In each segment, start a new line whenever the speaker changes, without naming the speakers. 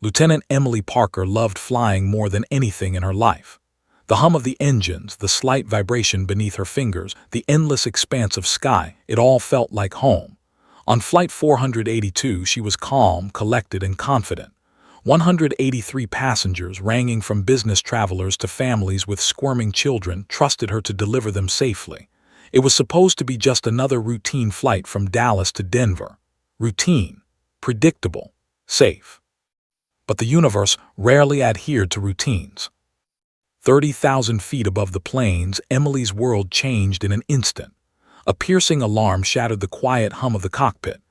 Lieutenant Emily Parker loved flying more than anything in her life. The hum of the engines, the slight vibration beneath her fingers, the endless expanse of sky, it all felt like home. On Flight 482, she was calm, collected, and confident. 183 passengers, ranging from business travelers to families with squirming children, trusted her to deliver them safely. It was supposed to be just another routine flight from Dallas to Denver. Routine, predictable, safe. But the universe rarely adhered to routines. 30,000 feet above the planes, Emily's world changed in an instant. A piercing alarm shattered the quiet hum of the cockpit.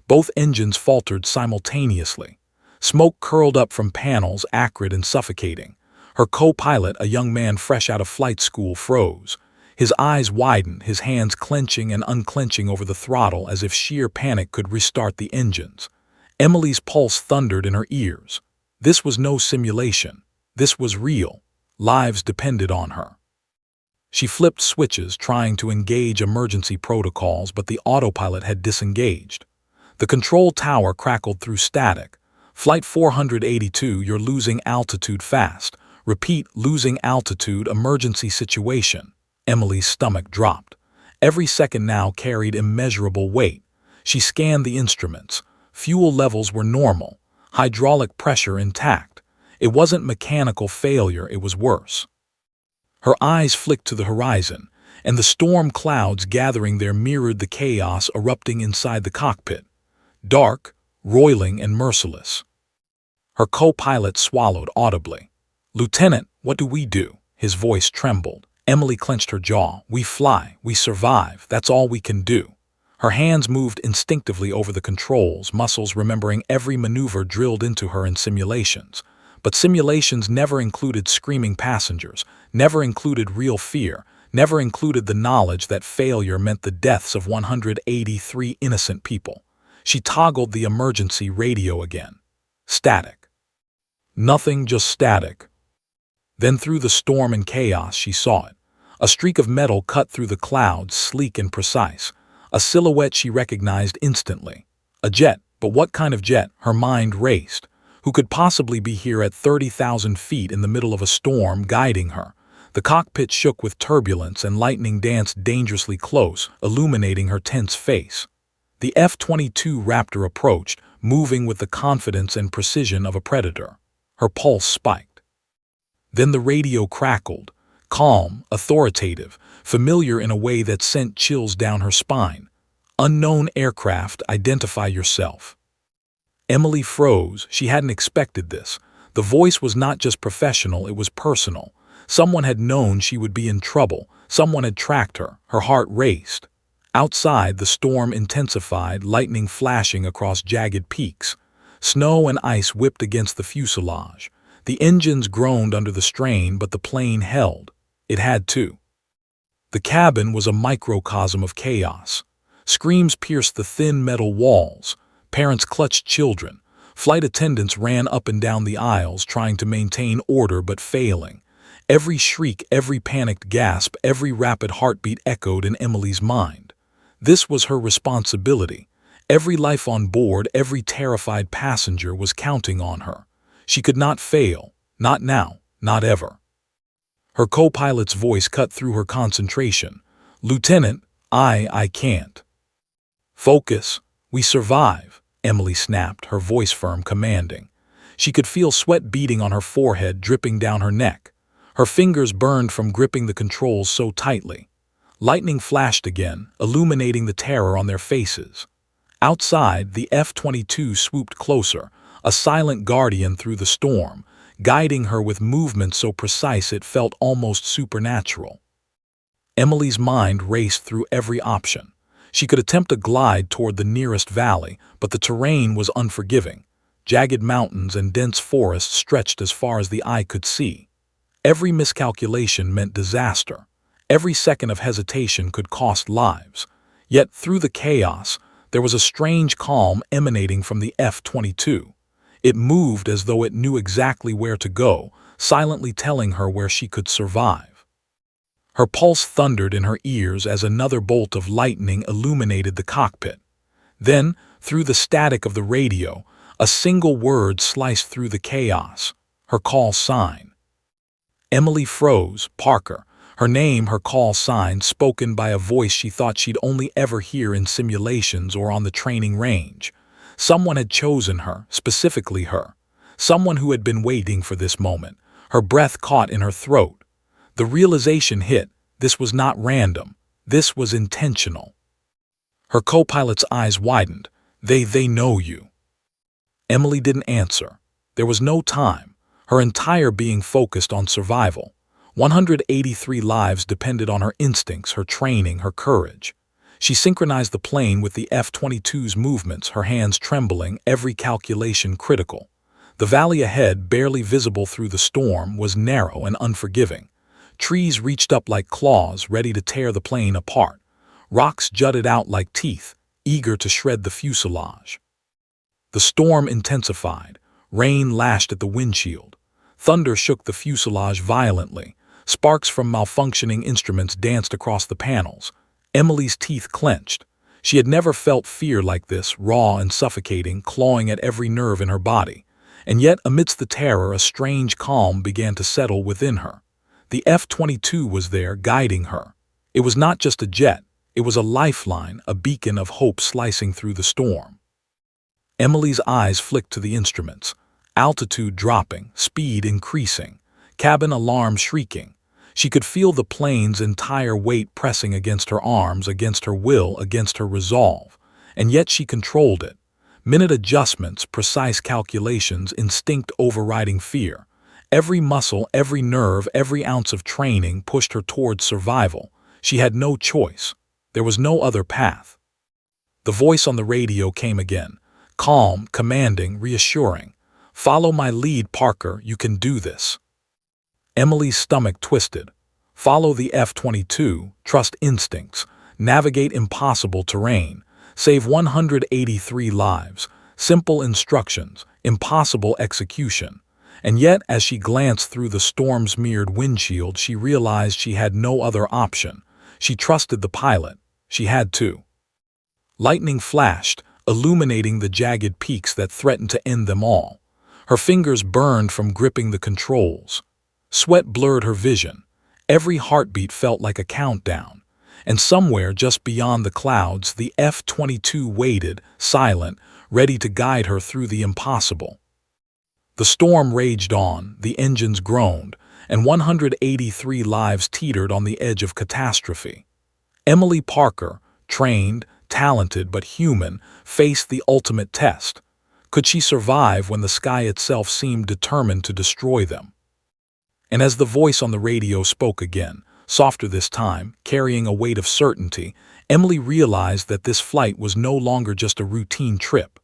Both engines faltered simultaneously. Smoke curled up from panels, acrid and suffocating. Her co-pilot, a young man fresh out of flight school, froze. His eyes widened, his hands clenching and unclenching over the throttle as if sheer panic could restart the engines. Emily's pulse thundered in her ears. This was no simulation. This was real. Lives depended on her. She flipped switches, trying to engage emergency protocols, but the autopilot had disengaged. The control tower crackled through static. Flight 482, you're losing altitude fast. Repeat, losing altitude, emergency situation. Emily's stomach dropped. Every second now carried immeasurable weight. She scanned the instruments. Fuel levels were normal. Hydraulic pressure intact. It wasn't mechanical failure, it was worse. Her eyes flicked to the horizon, and the storm clouds gathering there mirrored the chaos erupting inside the cockpit. Dark, roiling, and merciless. Her co-pilot swallowed audibly. "Lieutenant, what do we do?" His voice trembled. Emily clenched her jaw. "We fly, we survive, that's all we can do." Her hands moved instinctively over the controls, muscles remembering every maneuver drilled into her in simulations. But simulations never included screaming passengers, never included real fear, never included the knowledge that failure meant the deaths of 183 innocent people. She toggled the emergency radio again. Static. Nothing, just static. Then through the storm and chaos she saw it. A streak of metal cut through the clouds, sleek and precise. A silhouette she recognized instantly. A jet, but what kind of jet? Her mind raced. Who could possibly be here at 30,000 feet in the middle of a storm, guiding her? The cockpit shook with turbulence and lightning danced dangerously close, illuminating her tense face. The F-22 Raptor approached, moving with the confidence and precision of a predator. Her pulse spiked. Then the radio crackled, calm, authoritative, familiar in a way that sent chills down her spine. "Unknown aircraft, identify yourself." Emily froze. She hadn't expected this. The voice was not just professional, it was personal. Someone had known she would be in trouble. Someone had tracked her. Her heart raced. Outside, the storm intensified, lightning flashing across jagged peaks. Snow and ice whipped against the fuselage. The engines groaned under the strain, but the plane held. It had to. The cabin was a microcosm of chaos. Screams pierced the thin metal walls. Parents clutched children. Flight attendants ran up and down the aisles, trying to maintain order but failing. Every shriek, every panicked gasp, every rapid heartbeat echoed in Emily's mind. This was her responsibility. Every life on board, every terrified passenger was counting on her. She could not fail. Not now. Not ever. Her co-pilot's voice cut through her concentration. "Lieutenant, I can't." "Focus. We survive," Emily snapped, her voice firm, commanding. She could feel sweat beading on her forehead, dripping down her neck. Her fingers burned from gripping the controls so tightly. Lightning flashed again, illuminating the terror on their faces. Outside, the F-22 swooped closer, a silent guardian through the storm, guiding her with movements so precise it felt almost supernatural. Emily's mind raced through every option. She could attempt a glide toward the nearest valley, but the terrain was unforgiving. Jagged mountains and dense forests stretched as far as the eye could see. Every miscalculation meant disaster. Every second of hesitation could cost lives. Yet through the chaos, there was a strange calm emanating from the F-22. It moved as though it knew exactly where to go, silently telling her where she could survive. Her pulse thundered in her ears as another bolt of lightning illuminated the cockpit. Then, through the static of the radio, A single word sliced through the chaos. Her call sign. Emily froze. Parker. Her name, her call sign, spoken by a voice she thought she'd only ever hear in simulations or on the training range. Someone had chosen her, specifically her. Someone who had been waiting for this moment. Her breath caught in her throat. The realization hit. This was not random. This was intentional. Her co-pilot's eyes widened. They know you. Emily didn't answer. There was no time. Her entire being focused on survival. 183 lives depended on her instincts, her training, her courage. She synchronized the plane with the F-22's movements, her hands trembling, every calculation critical. The valley ahead, barely visible through the storm, was narrow and unforgiving. Trees reached up like claws, ready to tear the plane apart. Rocks jutted out like teeth, eager to shred the fuselage. The storm intensified. Rain lashed at the windshield. Thunder shook the fuselage violently. Sparks from malfunctioning instruments danced across the panels. Emily's teeth clenched. She had never felt fear like this, raw and suffocating, clawing at every nerve in her body. And yet, amidst the terror, a strange calm began to settle within her. The F-22 was there, guiding her. It was not just a jet. It was a lifeline, a beacon of hope slicing through the storm. Emily's eyes flicked to the instruments. Altitude dropping, speed increasing, cabin alarm shrieking. She could feel the plane's entire weight pressing against her arms, against her will, against her resolve. And yet she controlled it. Minute adjustments, precise calculations, instinct overriding fear. Every muscle, every nerve, every ounce of training pushed her towards survival. She had no choice. There was no other path. The voice on the radio came again. Calm, commanding, reassuring. "Follow my lead, Parker. You can do this." Emily's stomach twisted. Follow the F-22, trust instincts, navigate impossible terrain, save 183 lives. Simple instructions, impossible execution. And yet, as she glanced through the storm-smeared windshield, she realized she had no other option. She trusted the pilot. She had to. Lightning flashed, illuminating the jagged peaks that threatened to end them all. Her fingers burned from gripping the controls. Sweat blurred her vision. Every heartbeat felt like a countdown. And somewhere just beyond the clouds, the F-22 waited, silent, ready to guide her through the impossible. The storm raged on, the engines groaned, and 183 lives teetered on the edge of catastrophe. Emily Parker, trained, talented but human, faced the ultimate test. Could she survive when the sky itself seemed determined to destroy them? And as the voice on the radio spoke again, softer this time, carrying a weight of certainty, Emily realized that this flight was no longer just a routine trip.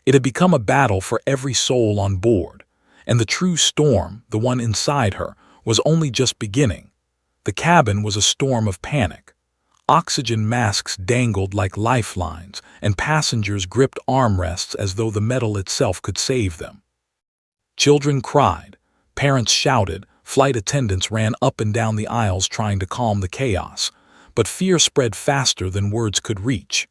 It had become a battle for every soul on board. And the true storm, the one inside her, was only just beginning. The cabin was a storm of panic. Oxygen masks dangled like lifelines, and passengers gripped armrests as though the metal itself could save them. Children cried, parents shouted, flight attendants ran up and down the aisles trying to calm the chaos, but fear spread faster than words could reach.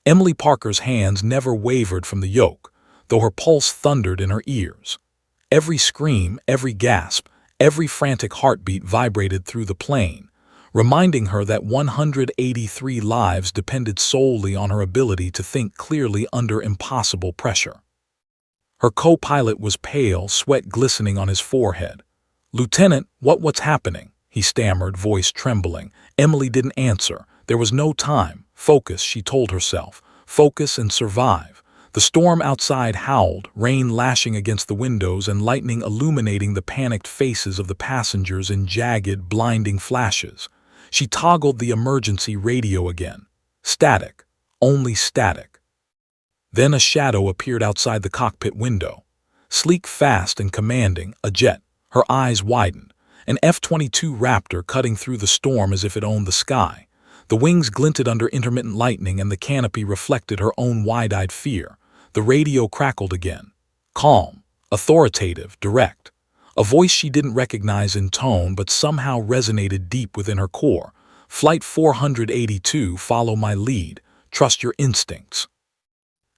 Emily Parker's hands never wavered from the yoke, though her pulse thundered in her ears. Every scream, every gasp, every frantic heartbeat vibrated through the plane, reminding her that 183 lives depended solely on her ability to think clearly under impossible pressure. Her co-pilot was pale, sweat glistening on his forehead. "Lieutenant, what's happening?" he stammered, voice trembling. Emily didn't answer. There was no time. Focus, she told herself. Focus and survive. The storm outside howled, rain lashing against the windows and lightning illuminating the panicked faces of the passengers in jagged, blinding flashes. She toggled the emergency radio again. Static. Only static. Then a shadow appeared outside the cockpit window. Sleek, fast, and commanding, a jet. Her eyes widened. An F-22 Raptor cutting through the storm as if it owned the sky. The wings glinted under intermittent lightning and the canopy reflected her own wide-eyed fear. The radio crackled again. Calm, authoritative, direct. A voice she didn't recognize in tone but somehow resonated deep within her core. "Flight 482, follow my lead. Trust your instincts."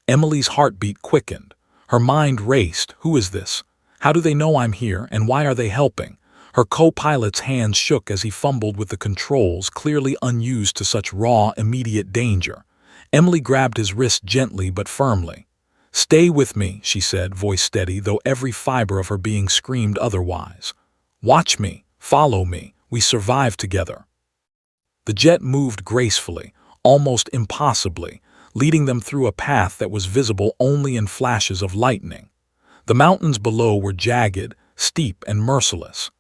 Emily's heartbeat quickened. Her mind raced. Who is this? How do they know I'm here, and why are they helping? Her co-pilot's hands shook as he fumbled with the controls, clearly unused to such raw, immediate danger. Emily grabbed his wrist gently but firmly. "Stay with me," she said, voice steady, though every fiber of her being screamed otherwise. "Watch me. Follow me. We survive together." The jet moved gracefully, almost impossibly, leading them through a path that was visible only in flashes of lightning. The mountains below were jagged, steep, and merciless.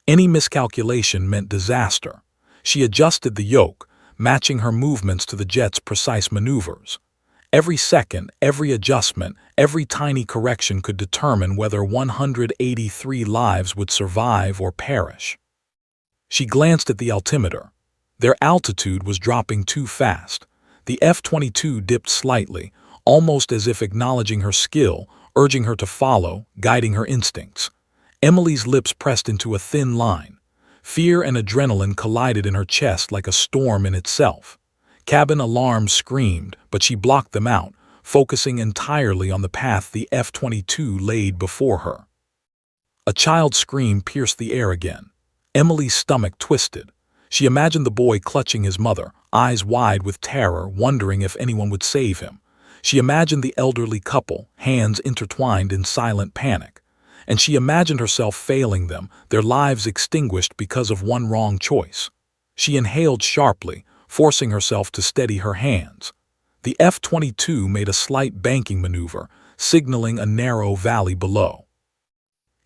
Any miscalculation meant disaster. She adjusted the yoke, matching her movements to the jet's precise maneuvers. Every second, every adjustment, every tiny correction could determine whether 183 lives would survive or perish. She glanced at the altimeter. Their altitude was dropping too fast. The F-22 dipped slightly, almost as if acknowledging her skill, urging her to follow, guiding her instincts. Emily's lips pressed into a thin line. Fear and adrenaline collided in her chest like a storm in itself. Cabin alarms screamed, but she blocked them out, focusing entirely on the path the F-22 laid before her. A child's scream pierced the air again. Emily's stomach twisted. She imagined the boy clutching his mother, eyes wide with terror, wondering if anyone would save him. She imagined the elderly couple, hands intertwined in silent panic. And she imagined herself failing them, their lives extinguished because of one wrong choice. She inhaled sharply, forcing herself to steady her hands. The F-22 made a slight banking maneuver, signaling a narrow valley below.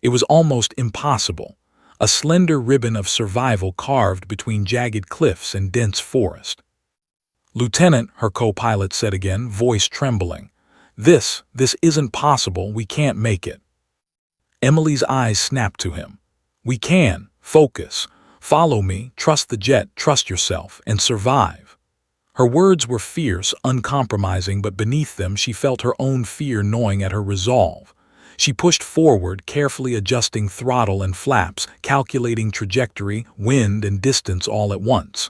It was almost impossible. A slender ribbon of survival carved between jagged cliffs and dense forest. "Lieutenant," her co-pilot said again, voice trembling. This isn't possible. We can't make it." Emily's eyes snapped to him. "We can. Focus. Follow me. Trust the jet. Trust yourself. And survive." Her words were fierce, uncompromising, but beneath them she felt her own fear gnawing at her resolve. She pushed forward, carefully adjusting throttle and flaps, calculating trajectory, wind, and distance all at once.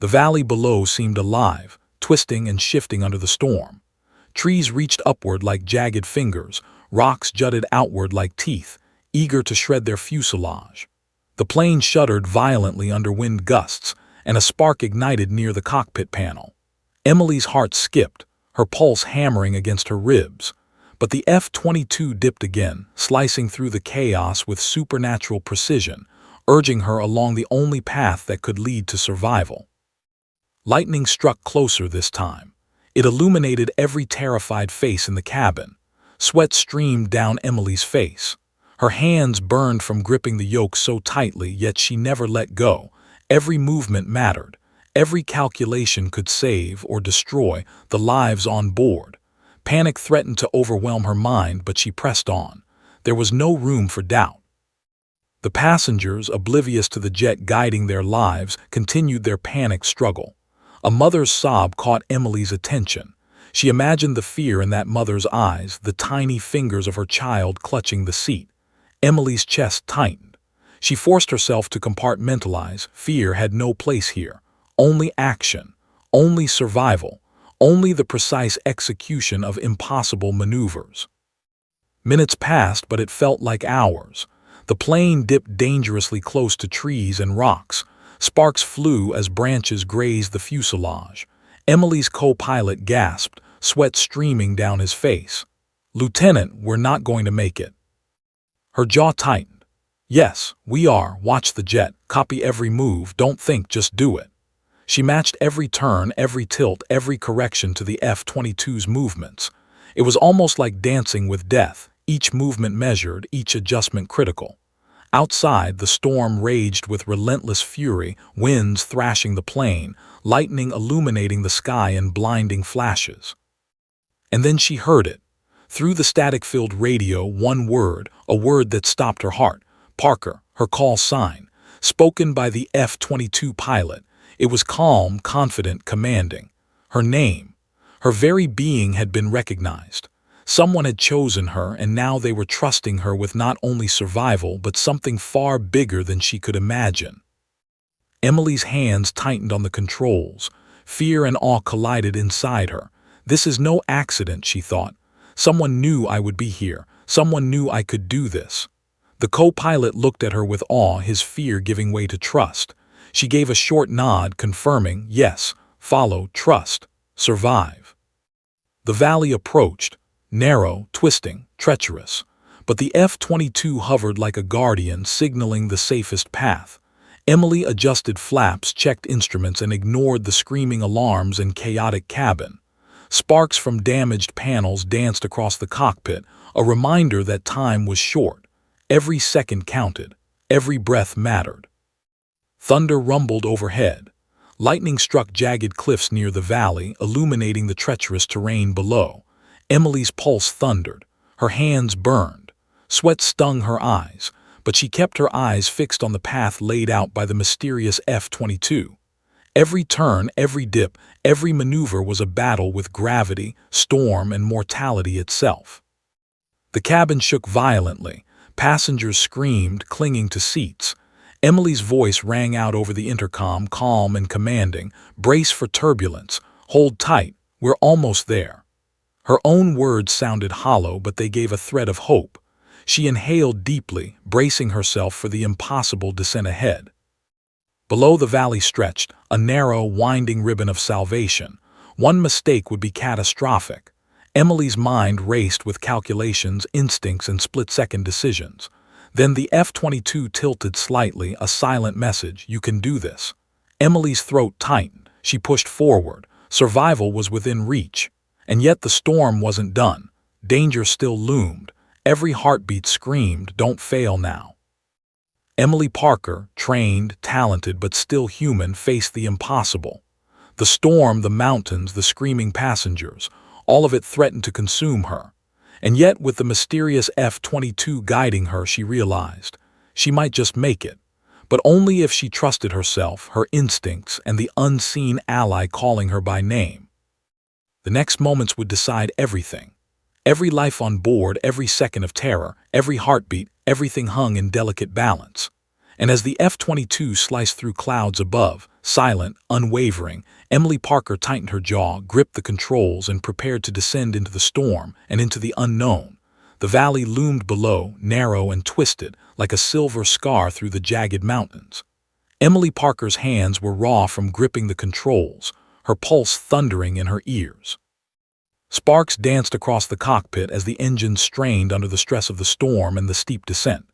The valley below seemed alive, twisting and shifting under the storm. Trees reached upward like jagged fingers, rocks jutted outward like teeth, eager to shred their fuselage. The plane shuddered violently under wind gusts, and a spark ignited near the cockpit panel. Emily's heart skipped, her pulse hammering against her ribs. But the F-22 dipped again, slicing through the chaos with supernatural precision, urging her along the only path that could lead to survival. Lightning struck closer this time. It illuminated every terrified face in the cabin. Sweat streamed down Emily's face. Her hands burned from gripping the yoke so tightly, yet she never let go. Every movement mattered. Every calculation could save or destroy the lives on board. Panic threatened to overwhelm her mind, but she pressed on. There was no room for doubt. The passengers, oblivious to the jet guiding their lives, continued their panic struggle. A mother's sob caught Emily's attention. She imagined the fear in that mother's eyes, the tiny fingers of her child clutching the seat. Emily's chest tightened. She forced herself to compartmentalize. Fear had no place here. Only action. Only survival. Only the precise execution of impossible maneuvers. Minutes passed, but it felt like hours. The plane dipped dangerously close to trees and rocks. Sparks flew as branches grazed the fuselage. Emily's co-pilot gasped, sweat streaming down his face. "Lieutenant, we're not going to make it." Her jaw tightened. "Yes, we are. Watch the jet. Copy every move. Don't think, just do it." She matched every turn, every tilt, every correction to the F-22's movements. It was almost like dancing with death, each movement measured, each adjustment critical. Outside, the storm raged with relentless fury, winds thrashing the plane, lightning illuminating the sky in blinding flashes. And then she heard it. Through the static-filled radio, one word, a word that stopped her heart. Parker, her call sign, spoken by the F-22 pilot. It was calm, confident, commanding. Her name. Her very being had been recognized. Someone had chosen her, and now they were trusting her with not only survival, but something far bigger than she could imagine. Emily's hands tightened on the controls. Fear and awe collided inside her. This is no accident, she thought. Someone knew I would be here. Someone knew I could do this. The co-pilot looked at her with awe, his fear giving way to trust. She gave a short nod, confirming, yes, follow, trust, survive. The valley approached, narrow, twisting, treacherous. But the F-22 hovered like a guardian, signaling the safest path. Emily adjusted flaps, checked instruments, and ignored the screaming alarms and chaotic cabin. Sparks from damaged panels danced across the cockpit, a reminder that time was short. Every second counted. Every breath mattered. Thunder rumbled overhead. Lightning struck jagged cliffs near the valley, illuminating the treacherous terrain below. Emily's pulse thundered. Her hands burned. Sweat stung her eyes, but she kept her eyes fixed on the path laid out by the mysterious F-22. Every turn, every dip, every maneuver was a battle with gravity, storm, and mortality itself. The cabin shook violently. Passengers screamed, clinging to seats. Emily's voice rang out over the intercom, calm and commanding. "Brace for turbulence. Hold tight. We're almost there." Her own words sounded hollow, but they gave a thread of hope. She inhaled deeply, bracing herself for the impossible descent ahead. Below the valley stretched, a narrow, winding ribbon of salvation. One mistake would be catastrophic. Emily's mind raced with calculations, instincts, and split-second decisions. Then the F-22 tilted slightly, a silent message, "You can do this." Emily's throat tightened. She pushed forward. Survival was within reach. And yet the storm wasn't done. Danger still loomed. Every heartbeat screamed, "Don't fail now." Emily Parker, trained, talented, but still human, faced the impossible. The storm, the mountains, the screaming passengers, all of it threatened to consume her. And yet, with the mysterious F-22 guiding her, she realized she might just make it, but only if she trusted herself, her instincts, and the unseen ally calling her by name. The next moments would decide everything. Every life on board, every second of terror, every heartbeat, everything hung in delicate balance. And as the F-22 sliced through clouds above, silent, unwavering, Emily Parker tightened her jaw, gripped the controls, and prepared to descend into the storm and into the unknown. The valley loomed below, narrow and twisted, like a silver scar through the jagged mountains. Emily Parker's hands were raw from gripping the controls, her pulse thundering in her ears. Sparks danced across the cockpit as the engines strained under the stress of the storm and the steep descent.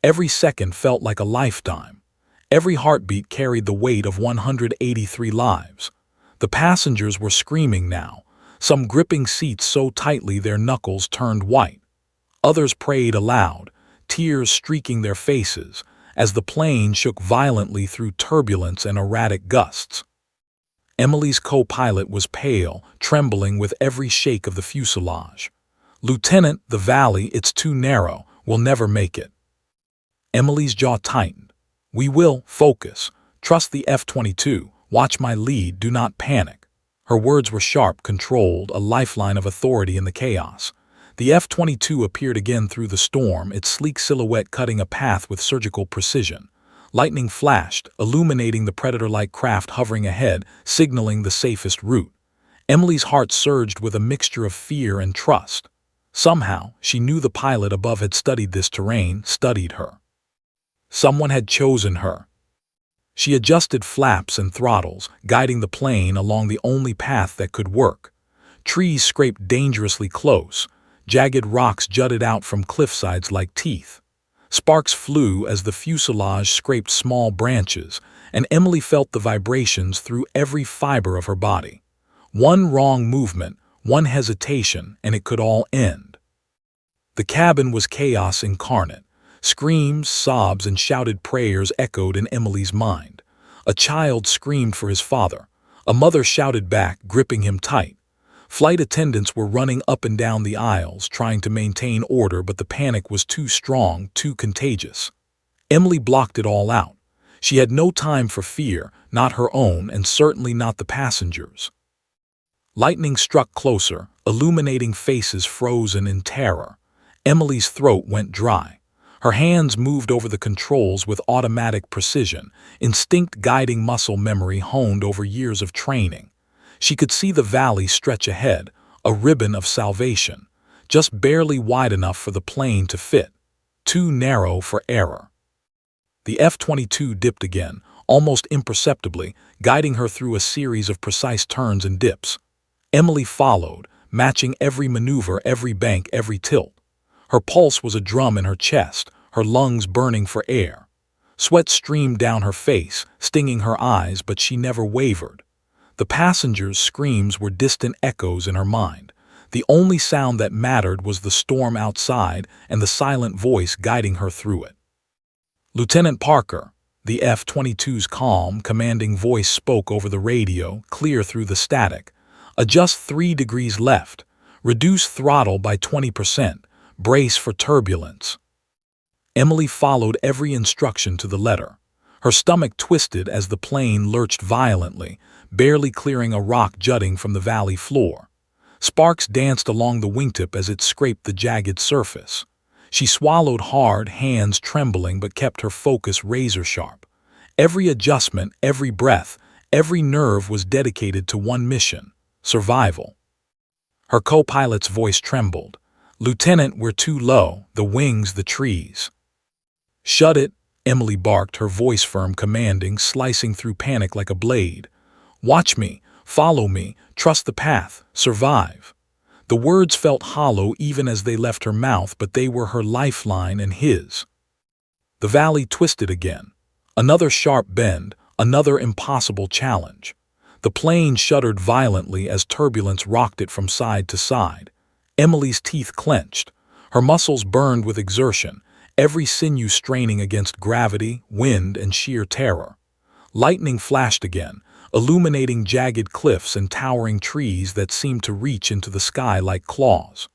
Every second felt like a lifetime. Every heartbeat carried the weight of 183 lives. The passengers were screaming now, some gripping seats so tightly their knuckles turned white. Others prayed aloud, tears streaking their faces, as the plane shook violently through turbulence and erratic gusts. Emily's co-pilot was pale, trembling with every shake of the fuselage. "Lieutenant, the valley, it's too narrow. We'll never make it." Emily's jaw tightened. "We will. Focus. Trust the F-22. Watch my lead. Do not panic." Her words were sharp, controlled, a lifeline of authority in the chaos. The F-22 appeared again through the storm, its sleek silhouette cutting a path with surgical precision. Lightning flashed, illuminating the predator-like craft hovering ahead, signaling the safest route. Emily's heart surged with a mixture of fear and trust. Somehow, she knew the pilot above had studied this terrain, studied her. Someone had chosen her. She adjusted flaps and throttles, guiding the plane along the only path that could work. Trees scraped dangerously close. Jagged rocks jutted out from cliffsides like teeth. Sparks flew as the fuselage scraped small branches, and Emily felt the vibrations through every fiber of her body. One wrong movement, one hesitation, and it could all end. The cabin was chaos incarnate. Screams, sobs, and shouted prayers echoed in Emily's mind. A child screamed for his father. A mother shouted back, gripping him tight. Flight attendants were running up and down the aisles, trying to maintain order, but the panic was too strong, too contagious. Emily blocked it all out. She had no time for fear, not her own, and certainly not the passengers. Lightning struck closer, illuminating faces frozen in terror. Emily's throat went dry. Her hands moved over the controls with automatic precision, instinct guiding muscle memory honed over years of training. She could see the valley stretch ahead, a ribbon of salvation. just barely wide enough for the plane to fit, too narrow for error. The F-22 dipped again, almost imperceptibly, guiding her through a series of precise turns and dips. Emily followed, matching every maneuver, every bank, every tilt. Her pulse was a drum in her chest, her lungs burning for air. Sweat streamed down her face, stinging her eyes, but she never wavered. The passengers' screams were distant echoes in her mind. The only sound that mattered was the storm outside and the silent voice guiding her through it. "Lieutenant Parker," the F-22's calm, commanding voice spoke over the radio, clear through the static. "Adjust 3 degrees left. Reduce throttle by 20%. Brace for turbulence." Emily followed every instruction to the letter. Her stomach twisted as the plane lurched violently, barely clearing a rock jutting from the valley floor. Sparks danced along the wingtip as it scraped the jagged surface. She swallowed hard, hands trembling, but kept her focus razor-sharp. Every adjustment, every breath, every nerve was dedicated to one mission: survival. Her co-pilot's voice trembled. "Lieutenant, we're too low, the wings, the trees." "Shut it," Emily barked, her voice firm, commanding, slicing through panic like a blade. "Watch me, follow me, trust the path, survive." The words felt hollow even as they left her mouth, but they were her lifeline and his. The valley twisted again. Another sharp bend, another impossible challenge. The plane shuddered violently as turbulence rocked it from side to side. Emily's teeth clenched. Her muscles burned with exertion, every sinew straining against gravity, wind, and sheer terror. Lightning flashed again, illuminating jagged cliffs and towering trees that seemed to reach into the sky like claws.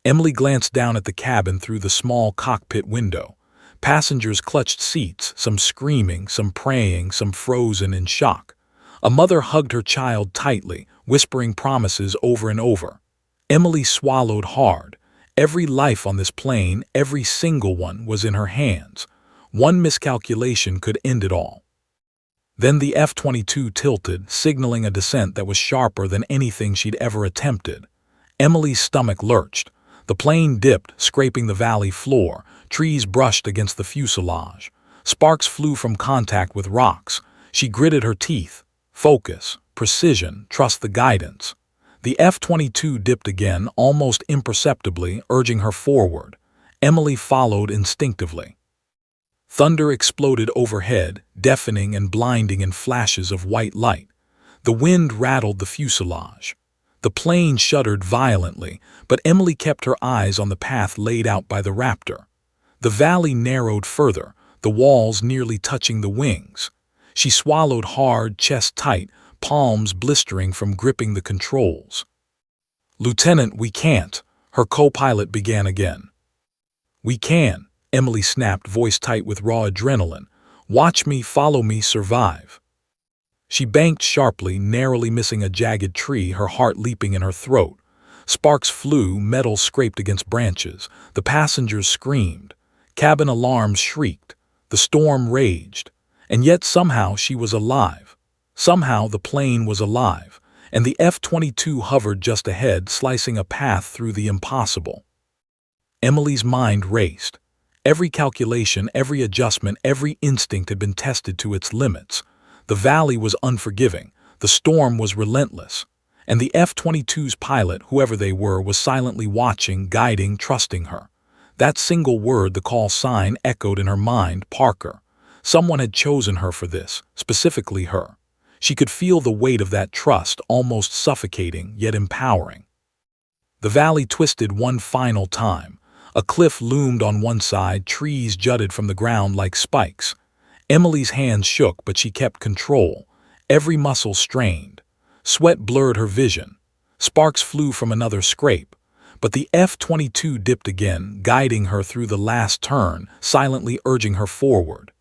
Emily glanced down at the cabin through the small cockpit window. Passengers clutched seats, some screaming, some praying, some frozen in shock. A mother hugged her child tightly, whispering promises over and over. Emily swallowed hard. Every life on this plane, every single one, was in her hands. One miscalculation could end it all. Then the F-22 tilted, signaling a descent that was sharper than anything she'd ever attempted. Emily's stomach lurched. The plane dipped, scraping the valley floor. Trees brushed against the fuselage. Sparks flew from contact with rocks. She gritted her teeth. Focus, precision, trust the guidance. The F-22 dipped again, almost imperceptibly, urging her forward. Emily followed instinctively. Thunder exploded overhead, deafening and blinding in flashes of white light. The wind rattled the fuselage. The plane shuddered violently, but Emily kept her eyes on the path laid out by the Raptor. The valley narrowed further, the walls nearly touching the wings. She swallowed hard, chest tight, palms blistering from gripping the controls. "Lieutenant, we can't," her co-pilot began again. "We can," Emily snapped, voice tight with raw adrenaline. "Watch me, follow me, survive." She banked sharply, narrowly missing a jagged tree, her heart leaping in her throat. Sparks flew, metal scraped against branches. The passengers screamed. Cabin alarms shrieked. The storm raged. And yet somehow she was alive. Somehow the plane was alive, and the F-22 hovered just ahead, slicing a path through the impossible. Emily's mind raced. Every calculation, every adjustment, every instinct had been tested to its limits. The valley was unforgiving, the storm was relentless, and the F-22's pilot, whoever they were, was silently watching, guiding, trusting her. That single word, the call sign, echoed in her mind: Parker. Someone had chosen her for this, specifically her. She could feel the weight of that trust, almost suffocating, yet empowering. The valley twisted one final time. A cliff loomed on one side, trees jutted from the ground like spikes. Emily's hands shook, but she kept control. Every muscle strained. Sweat blurred her vision. Sparks flew from another scrape. But the F-22 dipped again, guiding her through the last turn, silently urging her forward.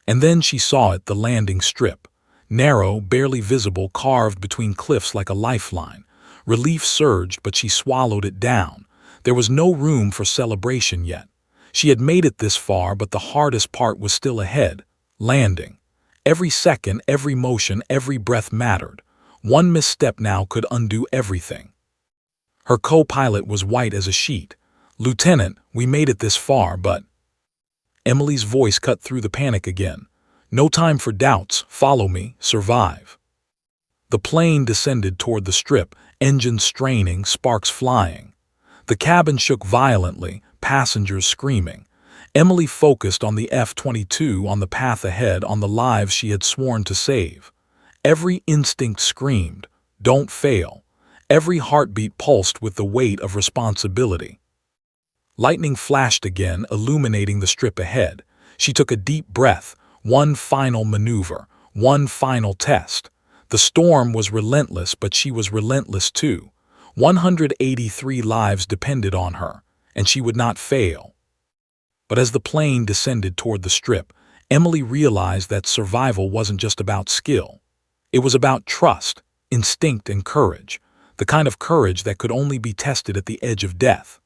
And then she saw it, the landing strip. Narrow, barely visible, carved between cliffs like a lifeline. Relief surged, but she swallowed it down. There was no room for celebration yet. She had made it this far, but the hardest part was still ahead: landing. Every second, every motion, every breath mattered. One misstep now could undo everything. Her co-pilot was white as a sheet. "Lieutenant, we made it this far, but—" Emily's voice cut through the panic again. "No time for doubts. Follow me. Survive." The plane descended toward the strip, engines straining, sparks flying. The cabin shook violently, passengers screaming. Emily focused on the F-22, on the path ahead, on the lives she had sworn to save. Every instinct screamed, "Don't fail." Every heartbeat pulsed with the weight of responsibility. Lightning flashed again, illuminating the strip ahead. She took a deep breath. One final maneuver, one final test. The storm was relentless, but she was relentless too. 183 lives depended on her, and she would not fail. But as the plane descended toward the strip, Emily realized that survival wasn't just about skill. It was about trust, instinct, and courage, the kind of courage that could only be tested at the edge of death.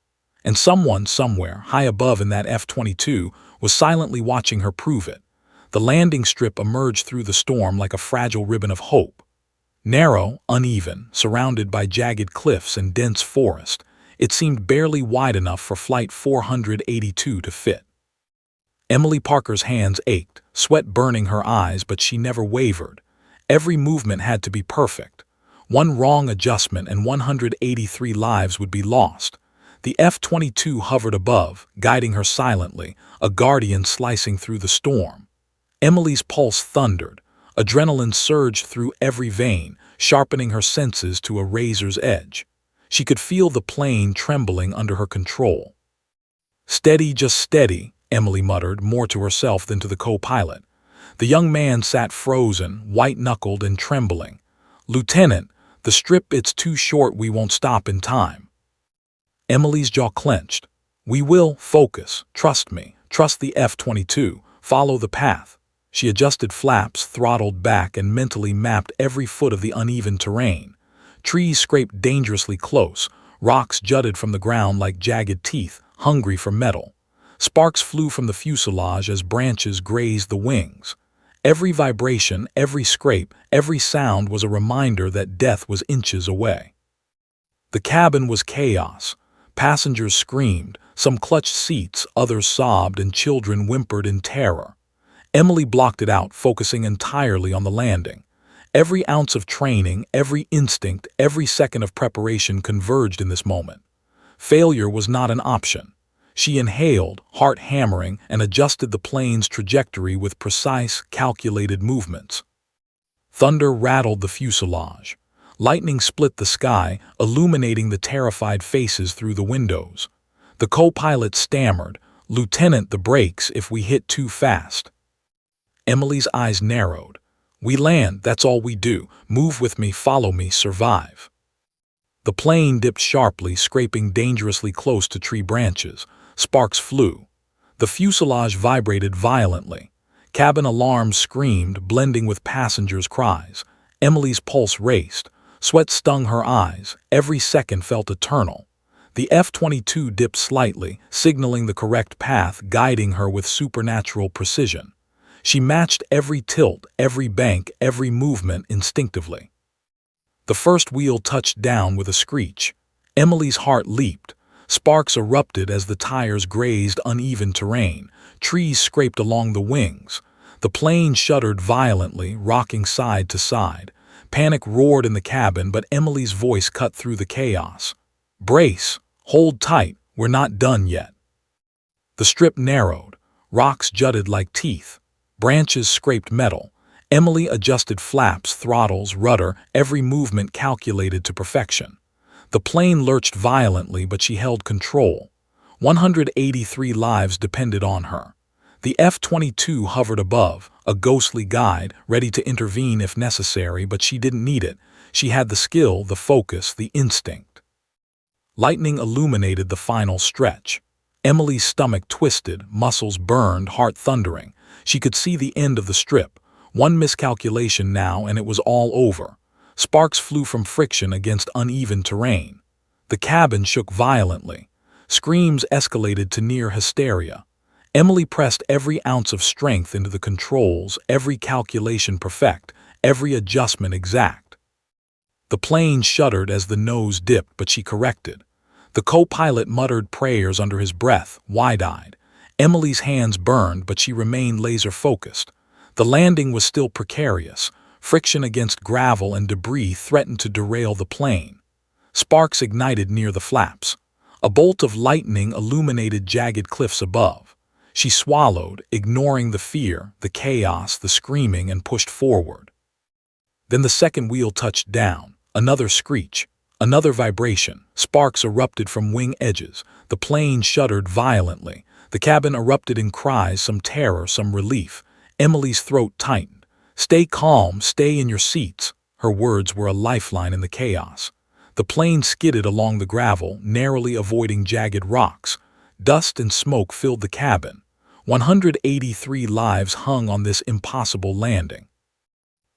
And someone, somewhere, high above in that F-22, was silently watching her prove it. The landing strip emerged through the storm like a fragile ribbon of hope. Narrow, uneven, surrounded by jagged cliffs and dense forest, it seemed barely wide enough for Flight 482 to fit. Emily Parker's hands ached, sweat burning her eyes, but she never wavered. Every movement had to be perfect. One wrong adjustment and 183 lives would be lost. The F-22 hovered above, guiding her silently, a guardian slicing through the storm. Emily's pulse thundered. Adrenaline surged through every vein, sharpening her senses to a razor's edge. She could feel the plane trembling under her control. "Steady, just steady," Emily muttered, more to herself than to the co-pilot. The young man sat frozen, white-knuckled and trembling. "Lieutenant, the strip, it's too short, we won't stop in time." Emily's jaw clenched. "We will. Focus. Trust me. Trust the F-22. Follow the path." She adjusted flaps, throttled back, and mentally mapped every foot of the uneven terrain. Trees scraped dangerously close. Rocks jutted from the ground like jagged teeth, hungry for metal. Sparks flew from the fuselage as branches grazed the wings. Every vibration, every scrape, every sound was a reminder that death was inches away. The cabin was chaos. Passengers screamed, some clutched seats, others sobbed, and children whimpered in terror. Emily blocked it out, focusing entirely on the landing. Every ounce of training, every instinct, every second of preparation converged in this moment. Failure was not an option. She inhaled, heart hammering, and adjusted the plane's trajectory with precise, calculated movements. Thunder rattled the fuselage. Lightning split the sky, illuminating the terrified faces through the windows. The co-pilot stammered, "Lieutenant, the brakes if we hit too fast." Emily's eyes narrowed. "We land, that's all we do. Move with me, follow me, survive." The plane dipped sharply, scraping dangerously close to tree branches. Sparks flew. The fuselage vibrated violently. Cabin alarms screamed, blending with passengers' cries. Emily's pulse raced. Sweat stung her eyes. Every second felt eternal. The F-22 dipped slightly, signaling the correct path, guiding her with supernatural precision. She matched every tilt, every bank, every movement instinctively. The first wheel touched down with a screech. Emily's heart leaped. Sparks erupted as the tires grazed uneven terrain. Trees scraped along the wings. The plane shuddered violently, rocking side to side. Panic roared in the cabin, but Emily's voice cut through the chaos. "Brace! Hold tight! We're not done yet." The strip narrowed. Rocks jutted like teeth. Branches scraped metal. Emily adjusted flaps, throttles, rudder, every movement calculated to perfection. The plane lurched violently, but she held control. 183 lives depended on her. The F-22 hovered above, a ghostly guide, ready to intervene if necessary, but she didn't need it. She had the skill, the focus, the instinct. Lightning illuminated the final stretch. Emily's stomach twisted, muscles burned, heart thundering. She could see the end of the strip. One miscalculation now, and it was all over. Sparks flew from friction against uneven terrain. The cabin shook violently. Screams escalated to near hysteria. Emily pressed every ounce of strength into the controls, every calculation perfect, every adjustment exact. The plane shuddered as the nose dipped, but she corrected. The co-pilot muttered prayers under his breath, wide-eyed. Emily's hands burned, but she remained laser-focused. The landing was still precarious. Friction against gravel and debris threatened to derail the plane. Sparks ignited near the flaps. A bolt of lightning illuminated jagged cliffs above. She swallowed, ignoring the fear, the chaos, the screaming, and pushed forward. Then the second wheel touched down. Another screech. Another vibration. Sparks erupted from wing edges. The plane shuddered violently. The cabin erupted in cries, some terror, some relief. Emily's throat tightened. "Stay calm, stay in your seats." Her words were a lifeline in the chaos. The plane skidded along the gravel, narrowly avoiding jagged rocks. Dust and smoke filled the cabin. 183 lives hung on this impossible landing.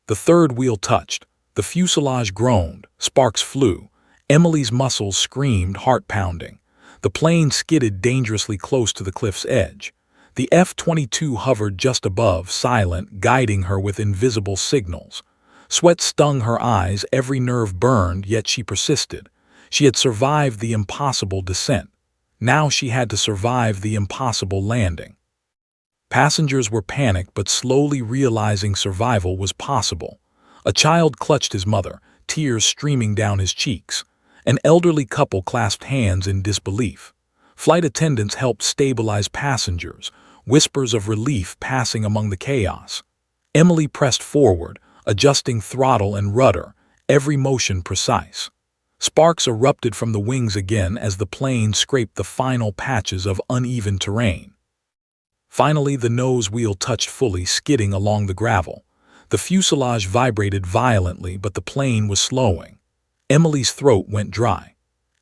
The third wheel touched. The fuselage groaned. Sparks flew. Emily's muscles screamed, heart pounding. The plane skidded dangerously close to the cliff's edge. The F-22 hovered just above, silent, guiding her with invisible signals. Sweat stung her eyes, every nerve burned, yet she persisted. She had survived the impossible descent. Now she had to survive the impossible landing. Passengers were panicked, but slowly realizing survival was possible. A child clutched his mother, tears streaming down his cheeks. An elderly couple clasped hands in disbelief. Flight attendants helped stabilize passengers, whispers of relief passing among the chaos. Emily pressed forward, adjusting throttle and rudder, every motion precise. Sparks erupted from the wings again as the plane scraped the final patches of uneven terrain. Finally, the nose wheel touched fully, skidding along the gravel. The fuselage vibrated violently, but the plane was slowing. Emily's throat went dry.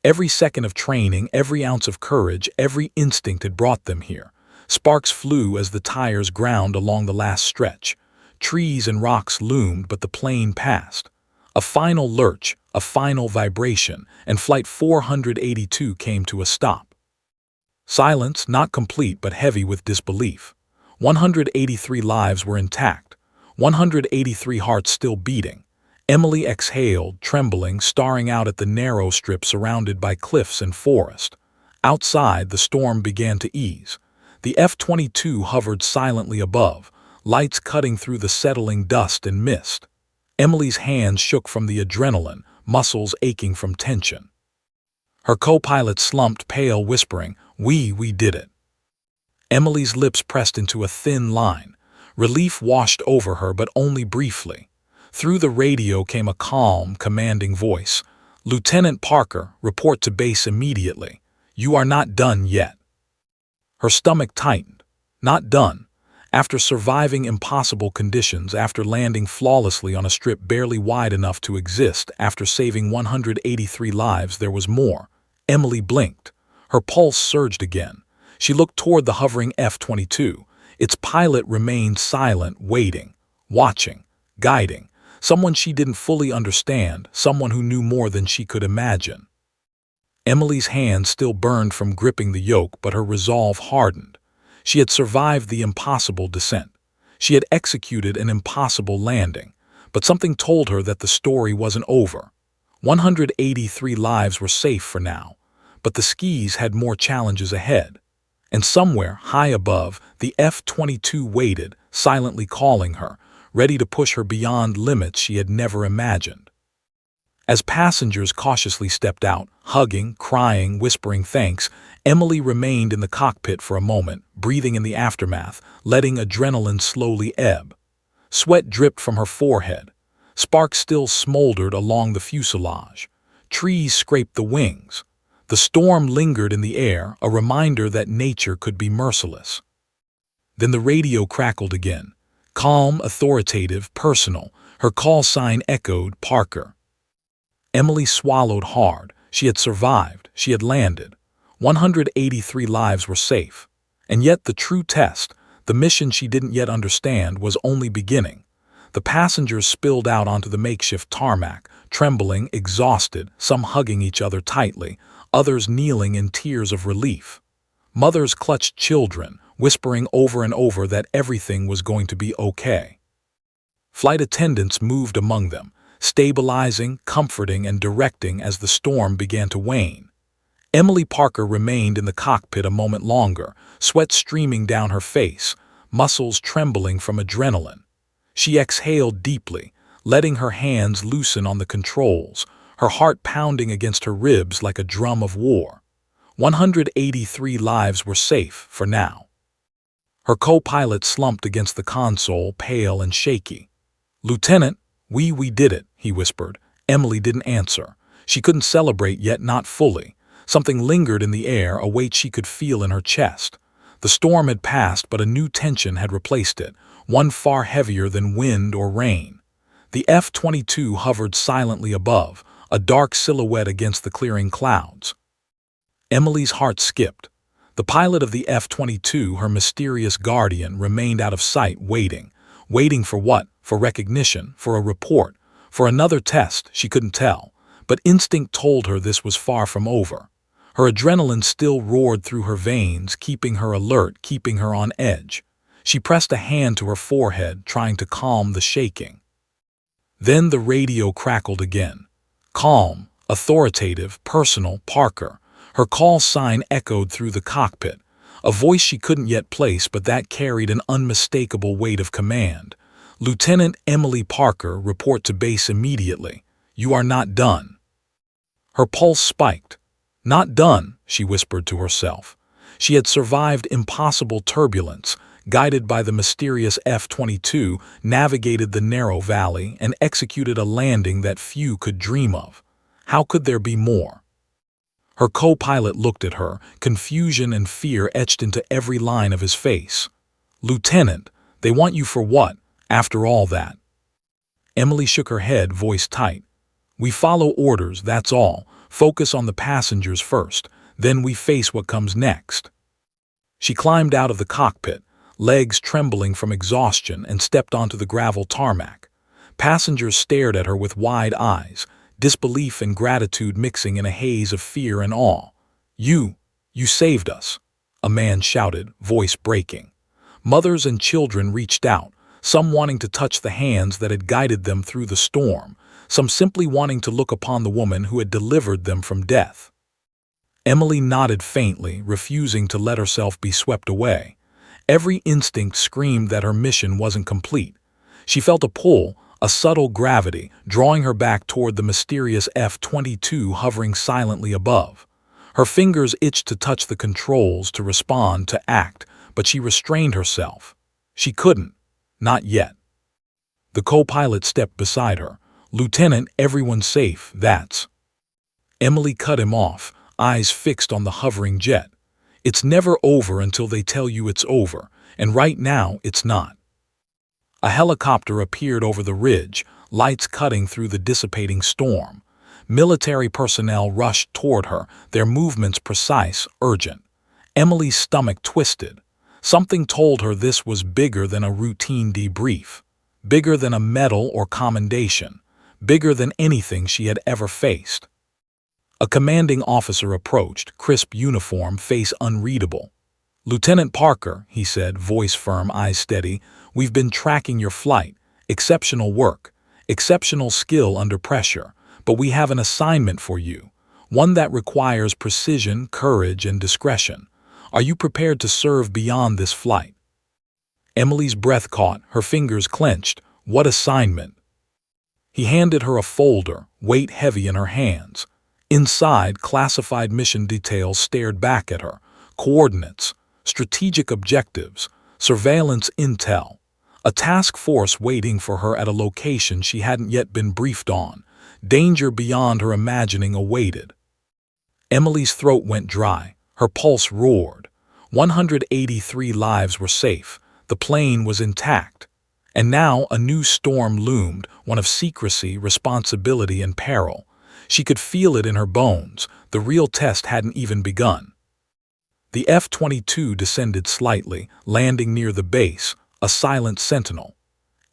Every second of training, every ounce of courage, every instinct had brought them here. Sparks flew as the tires ground along the last stretch. Trees and rocks loomed, but the plane passed. A final lurch, a final vibration, and Flight 482 came to a stop. Silence, not complete but heavy with disbelief. 183 lives were intact. 183 hearts still beating. Emily exhaled, trembling, staring out at the narrow strip surrounded by cliffs and forest. Outside, the storm began to ease. The F-22 hovered silently above, lights cutting through the settling dust and mist. Emily's hands shook from the adrenaline, muscles aching from tension. Her co-pilot slumped, pale, whispering, we did it." Emily's lips pressed into a thin line. Relief washed over her, but only briefly. Through the radio came a calm, commanding voice. "Lieutenant Parker, report to base immediately. You are not done yet." Her stomach tightened. Not done. After surviving impossible conditions, after landing flawlessly on a strip barely wide enough to exist, after saving 183 lives, there was more. Emily blinked. Her pulse surged again. She looked toward the hovering F-22. Its pilot remained silent, waiting, watching, guiding. Someone she didn't fully understand, someone who knew more than she could imagine. Emily's hands still burned from gripping the yoke, but her resolve hardened. She had survived the impossible descent. She had executed an impossible landing, but something told her that the story wasn't over. 183 lives were safe for now, but the skis had more challenges ahead. And somewhere, high above, the F-22 waited, silently calling her, ready to push her beyond limits she had never imagined. As passengers cautiously stepped out, hugging, crying, whispering thanks, Emily remained in the cockpit for a moment, breathing in the aftermath, letting adrenaline slowly ebb. Sweat dripped from her forehead. Sparks still smoldered along the fuselage. Trees scraped the wings. The storm lingered in the air, a reminder that nature could be merciless. Then the radio crackled again. Calm, authoritative, personal. Her call sign echoed, Parker. Emily swallowed hard. She had survived. She had landed. 183 lives were safe. And yet the true test, the mission she didn't yet understand, was only beginning. The passengers spilled out onto the makeshift tarmac, trembling, exhausted, some hugging each other tightly, others kneeling in tears of relief. Mothers clutched children, whispering over and over that everything was going to be okay. Flight attendants moved among them, stabilizing, comforting, and directing as the storm began to wane. Emily Parker remained in the cockpit a moment longer, sweat streaming down her face, muscles trembling from adrenaline. She exhaled deeply, letting her hands loosen on the controls, her heart pounding against her ribs like a drum of war. 183 lives were safe for now. Her co-pilot slumped against the console, pale and shaky. "Lieutenant, we did it," he whispered. Emily didn't answer. She couldn't celebrate, yet not fully. Something lingered in the air, a weight she could feel in her chest. The storm had passed, but a new tension had replaced it, one far heavier than wind or rain. The F-22 hovered silently above, a dark silhouette against the clearing clouds. Emily's heart skipped. The pilot of the F-22, her mysterious guardian, remained out of sight, waiting. Waiting for what? For recognition, for a report, for another test, she couldn't tell. But instinct told her this was far from over. Her adrenaline still roared through her veins, keeping her alert, keeping her on edge. She pressed a hand to her forehead, trying to calm the shaking. Then the radio crackled again. Calm, authoritative, personal, Parker. Her call sign echoed through the cockpit, a voice she couldn't yet place, but that carried an unmistakable weight of command. "Lieutenant Emily Parker, report to base immediately. You are not done." Her pulse spiked. "Not done," she whispered to herself. She had survived impossible turbulence, guided by the mysterious F-22, navigated the narrow valley, and executed a landing that few could dream of. How could there be more? Her co-pilot looked at her, confusion and fear etched into every line of his face. "Lieutenant, they want you for what, after all that?" Emily shook her head, voice tight. "We follow orders, that's all. Focus on the passengers first, then we face what comes next." She climbed out of the cockpit, legs trembling from exhaustion, and stepped onto the gravel tarmac. Passengers stared at her with wide eyes, disbelief and gratitude mixing in a haze of fear and awe. You saved us," a man shouted, voice breaking. Mothers and children reached out, some wanting to touch the hands that had guided them through the storm, some simply wanting to look upon the woman who had delivered them from death. Emily nodded faintly, refusing to let herself be swept away. Every instinct screamed that her mission wasn't complete. She felt a pull, a subtle gravity, drawing her back toward the mysterious F-22 hovering silently above. Her fingers itched to touch the controls, to respond, to act, but she restrained herself. She couldn't. Not yet. The co-pilot stepped beside her. "Lieutenant, everyone's safe, that's..." Emily cut him off, eyes fixed on the hovering jet. "It's never over until they tell you it's over, and right now it's not." A helicopter appeared over the ridge, lights cutting through the dissipating storm. Military personnel rushed toward her, their movements precise, urgent. Emily's stomach twisted. Something told her this was bigger than a routine debrief, bigger than a medal or commendation, bigger than anything she had ever faced. A commanding officer approached, crisp uniform, face unreadable. "Lieutenant Parker," he said, voice firm, eyes steady, "we've been tracking your flight. Exceptional work, exceptional skill under pressure, but we have an assignment for you, one that requires precision, courage, and discretion. Are you prepared to serve beyond this flight?" Emily's breath caught, her fingers clenched. What assignment? He handed her a folder, weight heavy in her hands. Inside, classified mission details stared back at her. Coordinates, strategic objectives, surveillance intel. A task force waiting for her at a location she hadn't yet been briefed on. Danger beyond her imagining awaited. Emily's throat went dry. Her pulse roared. 183 lives were safe. The plane was intact. And now a new storm loomed, one of secrecy, responsibility, and peril. She could feel it in her bones. The real test hadn't even begun. The F-22 descended slightly, landing near the base, a silent sentinel.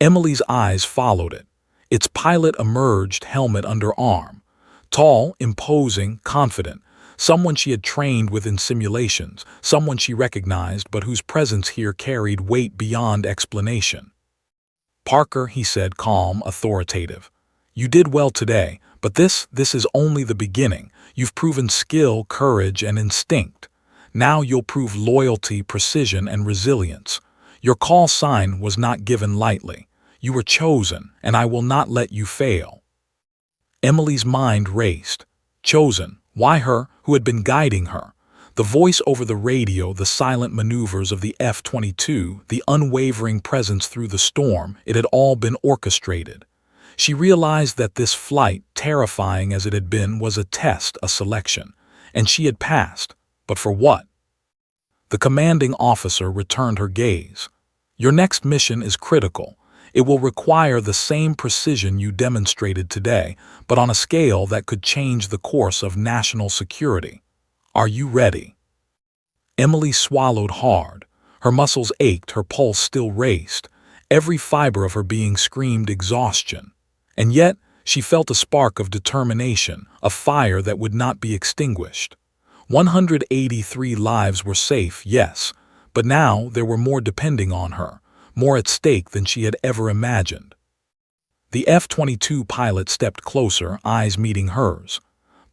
Emily's eyes followed it. Its pilot emerged, helmet under arm. Tall, imposing, confident. Someone she had trained with in simulations, someone she recognized but whose presence here carried weight beyond explanation. "Parker," he said, calm, authoritative. You did well today, but this is only the beginning. You've proven skill, courage, and instinct. Now you'll prove loyalty, precision, and resilience. Your call sign was not given lightly. You were chosen, and I will not let you fail." Emily's mind raced. Chosen? Why her, who had been guiding her? The voice over the radio, the silent maneuvers of the F-22, the unwavering presence through the storm, it had all been orchestrated. She realized that this flight, terrifying as it had been, was a test, a selection, and she had passed. But for what? The commanding officer returned her gaze. "Your next mission is critical. It will require the same precision you demonstrated today, but on a scale that could change the course of national security. Are you ready?" Emily swallowed hard. Her muscles ached, her pulse still raced. Every fiber of her being screamed exhaustion. And yet, she felt a spark of determination, a fire that would not be extinguished. 183 lives were safe, yes, but now there were more depending on her, more at stake than she had ever imagined. The F-22 pilot stepped closer, eyes meeting hers.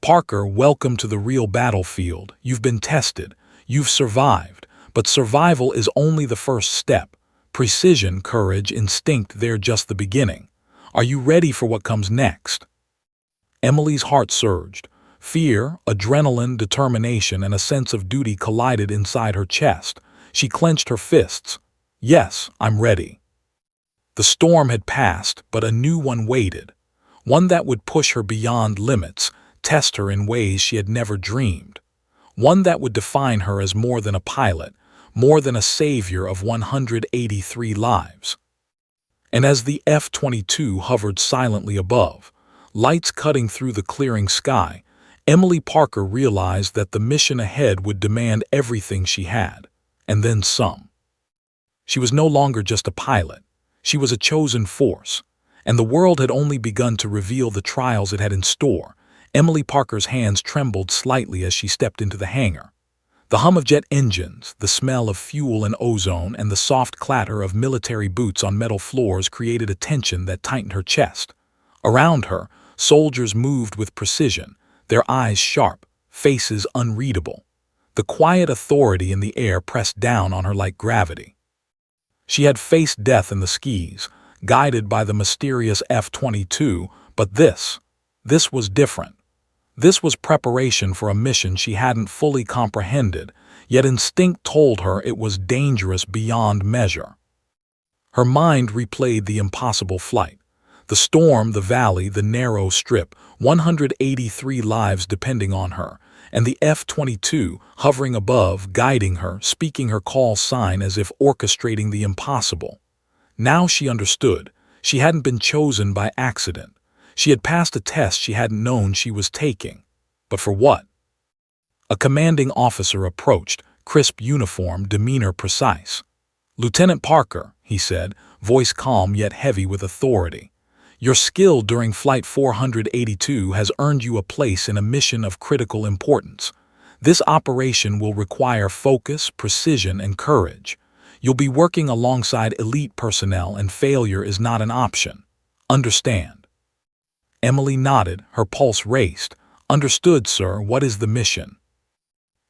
"Parker, welcome to the real battlefield. You've been tested. You've survived. But survival is only the first step. Precision, courage, instinct, they're just the beginning. Are you ready for what comes next?" Emily's heart surged. Fear, adrenaline, determination, and a sense of duty collided inside her chest. She clenched her fists. "Yes, I'm ready." The storm had passed, but a new one waited. One that would push her beyond limits, test her in ways she had never dreamed. One that would define her as more than a pilot, more than a savior of 183 lives. And as the F-22 hovered silently above, lights cutting through the clearing sky, Emily Parker realized that the mission ahead would demand everything she had, and then some. She was no longer just a pilot. She was a chosen force, and the world had only begun to reveal the trials it had in store. Emily Parker's hands trembled slightly as she stepped into the hangar. The hum of jet engines, the smell of fuel and ozone, and the soft clatter of military boots on metal floors created a tension that tightened her chest. Around her, soldiers moved with precision, their eyes sharp, faces unreadable. The quiet authority in the air pressed down on her like gravity. She had faced death in the skis, guided by the mysterious F-22, but this was different. This was preparation for a mission she hadn't fully comprehended, yet instinct told her it was dangerous beyond measure. Her mind replayed the impossible flight. The storm, the valley, the narrow strip, 183 lives depending on her, and the F-22 hovering above, guiding her, speaking her call sign as if orchestrating the impossible. Now she understood. She hadn't been chosen by accident. She had passed a test she hadn't known she was taking. But for what? A commanding officer approached, crisp uniform, demeanor precise. "Lieutenant Parker," he said, voice calm yet heavy with authority. "Your skill during Flight 482 has earned you a place in a mission of critical importance. This operation will require focus, precision, and courage. You'll be working alongside elite personnel, and failure is not an option. Understand?" Emily nodded, her pulse raced. "Understood, sir. What is the mission?"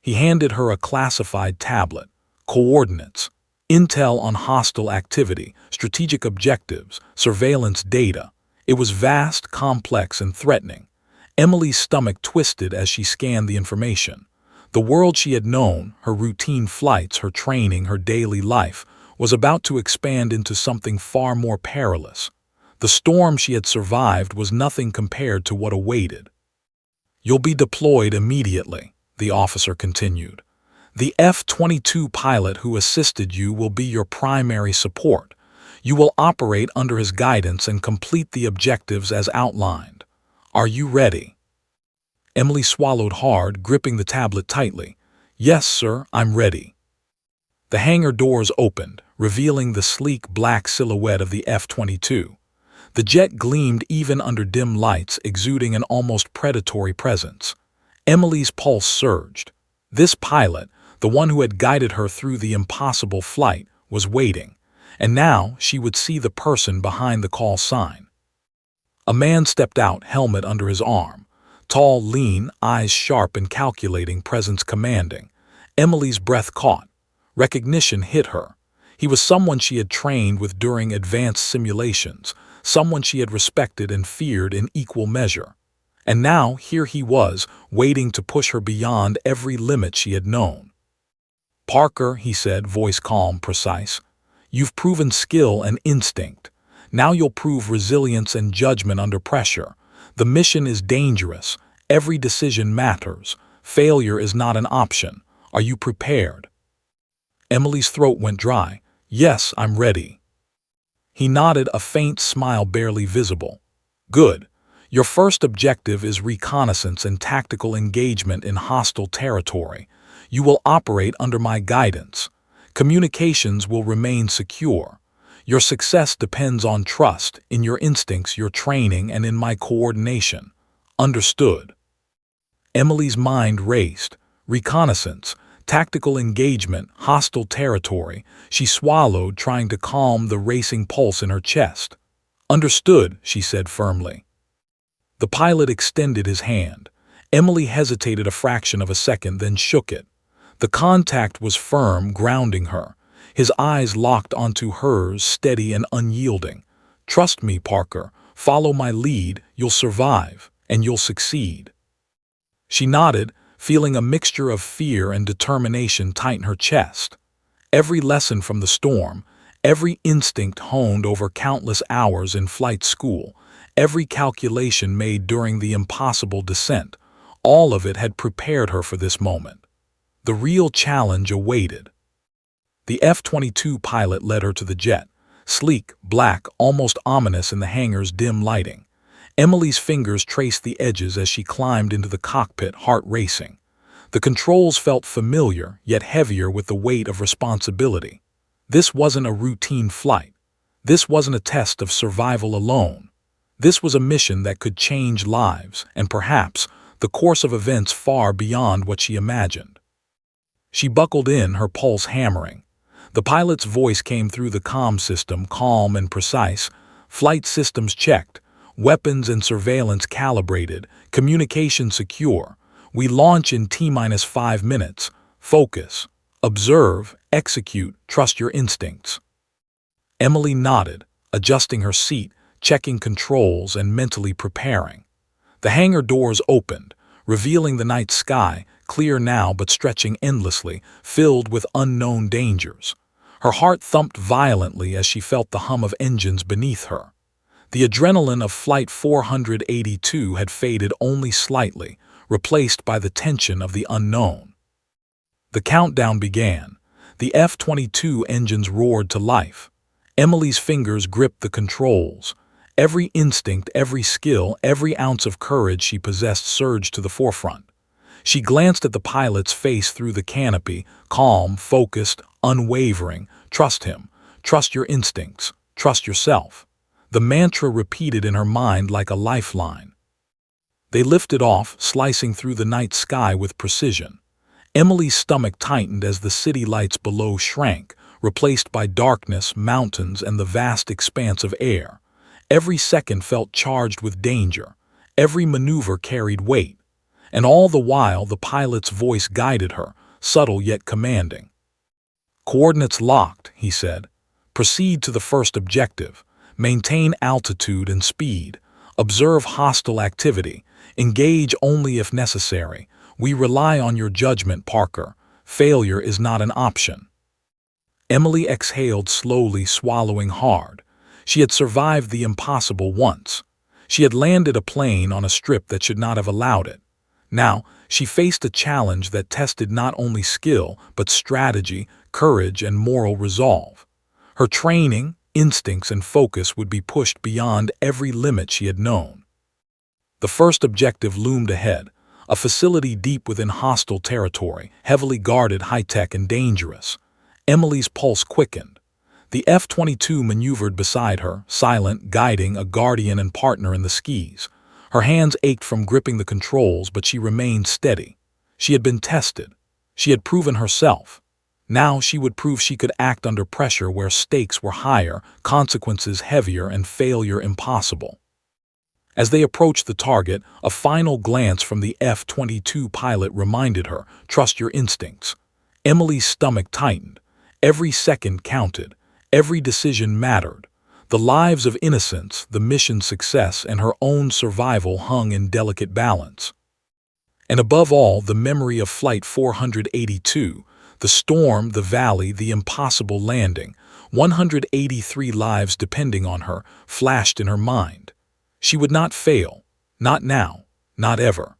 He handed her a classified tablet. Coordinates, intel on hostile activity, strategic objectives, surveillance data. It was vast, complex, and threatening. Emily's stomach twisted as she scanned the information. The world she had known, her routine flights, her training, her daily life, was about to expand into something far more perilous. The storm she had survived was nothing compared to what awaited. "You'll be deployed immediately," the officer continued. "The F-22 pilot who assisted you will be your primary support. You will operate under his guidance and complete the objectives as outlined. Are you ready?" Emily swallowed hard, gripping the tablet tightly. "Yes, sir, I'm ready." The hangar doors opened, revealing the sleek black silhouette of the F-22. The jet gleamed even under dim lights, exuding an almost predatory presence. Emily's pulse surged. This pilot, the one who had guided her through the impossible flight, was waiting, and now she would see the person behind the call sign. A man stepped out, helmet under his arm. Tall, lean, eyes sharp and calculating, presence commanding. Emily's breath caught. Recognition hit her. He was someone she had trained with during advanced simulations, someone she had respected and feared in equal measure. And now here he was, waiting to push her beyond every limit she had known. "Parker," he said, voice calm, precise. "You've proven skill and instinct. Now you'll prove resilience and judgment under pressure. The mission is dangerous. Every decision matters. Failure is not an option. Are you prepared?" Emily's throat went dry. "Yes, I'm ready." He nodded, a faint smile barely visible. "Good. Your first objective is reconnaissance and tactical engagement in hostile territory. You will operate under my guidance. Communications will remain secure. Your success depends on trust, in your instincts, your training, and in my coordination. Understood?" Emily's mind raced. Reconnaissance, tactical engagement, hostile territory. She swallowed, trying to calm the racing pulse in her chest. "Understood," she said firmly. The pilot extended his hand. Emily hesitated a fraction of a second, then shook it. The contact was firm, grounding her. His eyes locked onto hers, steady and unyielding. "Trust me, Parker. Follow my lead. You'll survive, and you'll succeed." She nodded, feeling a mixture of fear and determination tighten her chest. Every lesson from the storm, every instinct honed over countless hours in flight school, every calculation made during the impossible descent, all of it had prepared her for this moment. The real challenge awaited. The F-22 pilot led her to the jet, sleek, black, almost ominous in the hangar's dim lighting. Emily's fingers traced the edges as she climbed into the cockpit, heart racing. The controls felt familiar, yet heavier with the weight of responsibility. This wasn't a routine flight. This wasn't a test of survival alone. This was a mission that could change lives, and perhaps the course of events far beyond what she imagined. She buckled in, her pulse hammering. The pilot's voice came through the comm system, calm and precise. "Flight systems checked, weapons and surveillance calibrated, communication secure. We launch in T-5 minutes. Focus, observe, execute, trust your instincts." Emily nodded, adjusting her seat, checking controls and mentally preparing. The hangar doors opened, revealing the night sky, clear now but stretching endlessly, filled with unknown dangers. Her heart thumped violently as she felt the hum of engines beneath her. The adrenaline of Flight 482 had faded only slightly, replaced by the tension of the unknown. The countdown began. The F-22 engines roared to life. Emily's fingers gripped the controls. Every instinct, every skill, every ounce of courage she possessed surged to the forefront. She glanced at the pilot's face through the canopy, calm, focused, unwavering. "Trust him. Trust your instincts. Trust yourself." The mantra repeated in her mind like a lifeline. They lifted off, slicing through the night sky with precision. Emily's stomach tightened as the city lights below shrank, replaced by darkness, mountains, and the vast expanse of air. Every second felt charged with danger. Every maneuver carried weight. And all the while the pilot's voice guided her, subtle yet commanding. "Coordinates locked," he said. "Proceed to the first objective. Maintain altitude and speed. Observe hostile activity. Engage only if necessary. We rely on your judgment, Parker. Failure is not an option." Emily exhaled slowly, swallowing hard. She had survived the impossible once. She had landed a plane on a strip that should not have allowed it. Now, she faced a challenge that tested not only skill, but strategy, courage, and moral resolve. Her training, instincts, and focus would be pushed beyond every limit she had known. The first objective loomed ahead, a facility deep within hostile territory, heavily guarded, high-tech, and dangerous. Emily's pulse quickened. The F-22 maneuvered beside her, silent, guiding, a guardian and partner in the skis. Her hands ached from gripping the controls, but she remained steady. She had been tested. She had proven herself. Now she would prove she could act under pressure where stakes were higher, consequences heavier, and failure impossible. As they approached the target, a final glance from the F-22 pilot reminded her, "Trust your instincts." Emily's stomach tightened. Every second counted. Every decision mattered. The lives of innocents, the mission's success, and her own survival hung in delicate balance. And above all, the memory of Flight 482, the storm, the valley, the impossible landing, 183 lives depending on her, flashed in her mind. She would not fail. Not now. Not ever.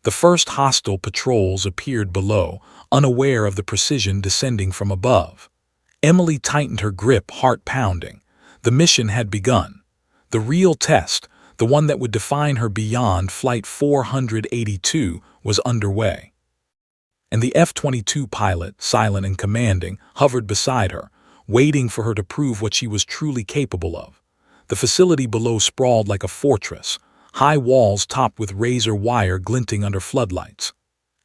The first hostile patrols appeared below, unaware of the precision descending from above. Emily tightened her grip, heart pounding. The mission had begun. The real test, the one that would define her beyond Flight 482, was underway. And the F-22 pilot, silent and commanding, hovered beside her, waiting for her to prove what she was truly capable of. The facility below sprawled like a fortress, high walls topped with razor wire glinting under floodlights.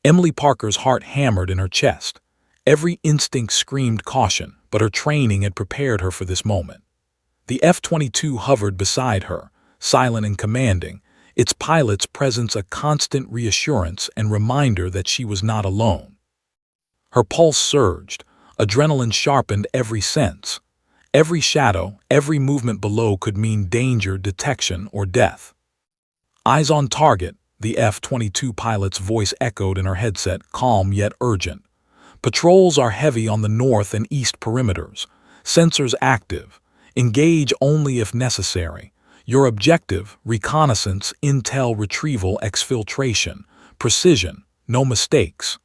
Emily Parker's heart hammered in her chest. Every instinct screamed caution, but her training had prepared her for this moment. The F-22 hovered beside her, silent and commanding, its pilot's presence a constant reassurance and reminder that she was not alone. Her pulse surged, adrenaline sharpened every sense. Every shadow, every movement below could mean danger, detection, or death. "Eyes on target," the F-22 pilot's voice echoed in her headset, calm yet urgent. "Patrols are heavy on the north and east perimeters. Sensors active. Engage only if necessary. Your objective, reconnaissance, intel retrieval, exfiltration. Precision, no mistakes."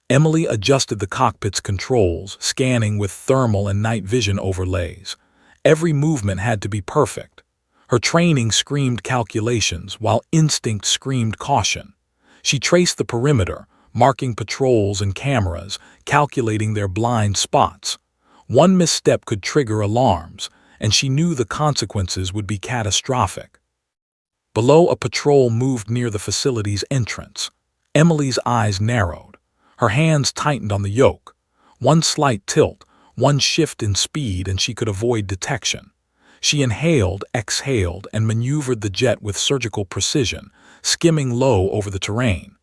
Emily adjusted the cockpit's controls, scanning with thermal and night vision overlays. Every movement had to be perfect. Her training screamed calculations, while instinct screamed caution. She traced the perimeter, marking patrols and cameras, calculating their blind spots. One misstep could trigger alarms, and she knew the consequences would be catastrophic. Below, a patrol moved near the facility's entrance. Emily's eyes narrowed. Her hands tightened on the yoke. One slight tilt, one shift in speed, and she could avoid detection. She inhaled, exhaled, and maneuvered the jet with surgical precision, skimming low over the terrain.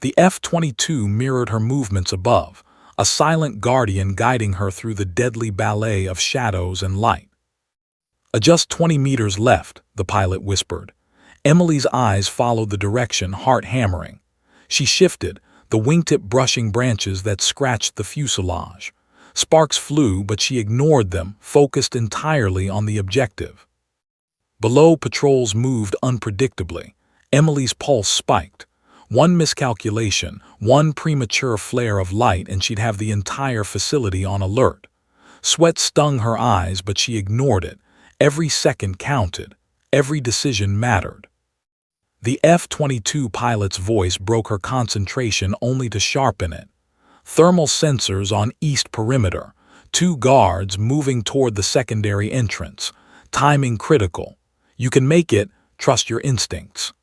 The F-22 mirrored her movements above, a silent guardian guiding her through the deadly ballet of shadows and light. "Just 20 meters left," the pilot whispered. Emily's eyes followed the direction, heart hammering. She shifted, the wingtip brushing branches that scratched the fuselage. Sparks flew, but she ignored them, focused entirely on the objective. Below, patrols moved unpredictably. Emily's pulse spiked. One miscalculation, one premature flare of light, and she'd have the entire facility on alert. Sweat stung her eyes, but she ignored it. Every second counted. Every decision mattered. The F-22 pilot's voice broke her concentration only to sharpen it. "Thermal sensors on east perimeter. 2 guards moving toward the secondary entrance. Timing critical. You can make it. Trust your instincts."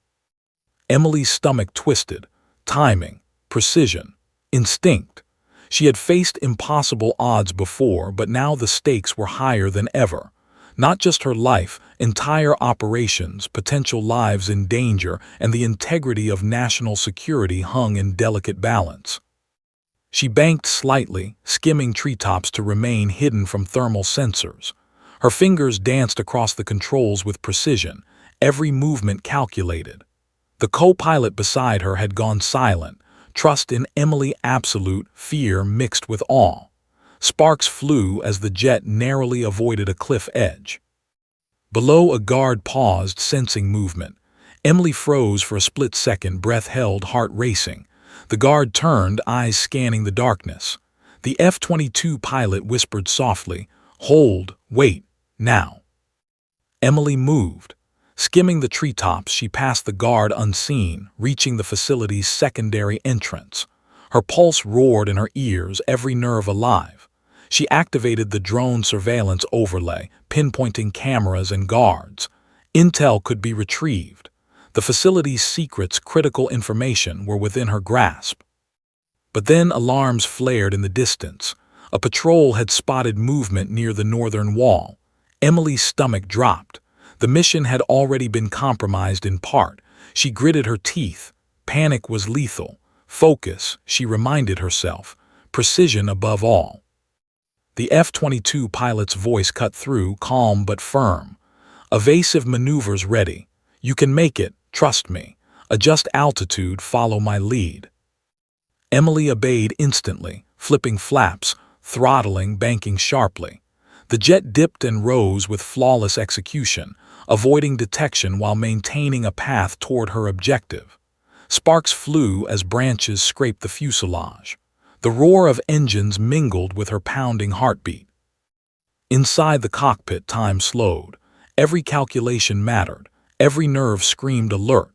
Emily's stomach twisted. Timing, precision, instinct. She had faced impossible odds before, but now the stakes were higher than ever. Not just her life, entire operations, potential lives in danger, and the integrity of national security hung in delicate balance. She banked slightly, skimming treetops to remain hidden from thermal sensors. Her fingers danced across the controls with precision, every movement calculated. The co-pilot beside her had gone silent, trust in Emily absolute, fear mixed with awe. Sparks flew as the jet narrowly avoided a cliff edge. Below, a guard paused, sensing movement. Emily froze for a split second, breath held, heart racing. The guard turned, eyes scanning the darkness. The F-22 pilot whispered softly, "Hold, wait, now." Emily moved. Skimming the treetops, she passed the guard unseen, reaching the facility's secondary entrance. Her pulse roared in her ears, every nerve alive. She activated the drone surveillance overlay, pinpointing cameras and guards. Intel could be retrieved. The facility's secrets, critical information, were within her grasp. But then alarms flared in the distance. A patrol had spotted movement near the northern wall. Emily's stomach dropped. The mission had already been compromised in part. She gritted her teeth. Panic was lethal. Focus, she reminded herself. Precision above all. The F-22 pilot's voice cut through, calm but firm. Evasive maneuvers ready. You can make it, trust me. Adjust altitude, follow my lead. Emily obeyed instantly, flipping flaps, throttling, banking sharply. The jet dipped and rose with flawless execution, avoiding detection while maintaining a path toward her objective. Sparks flew as branches scraped the fuselage. The roar of engines mingled with her pounding heartbeat. Inside the cockpit, time slowed. Every calculation mattered. Every nerve screamed alert.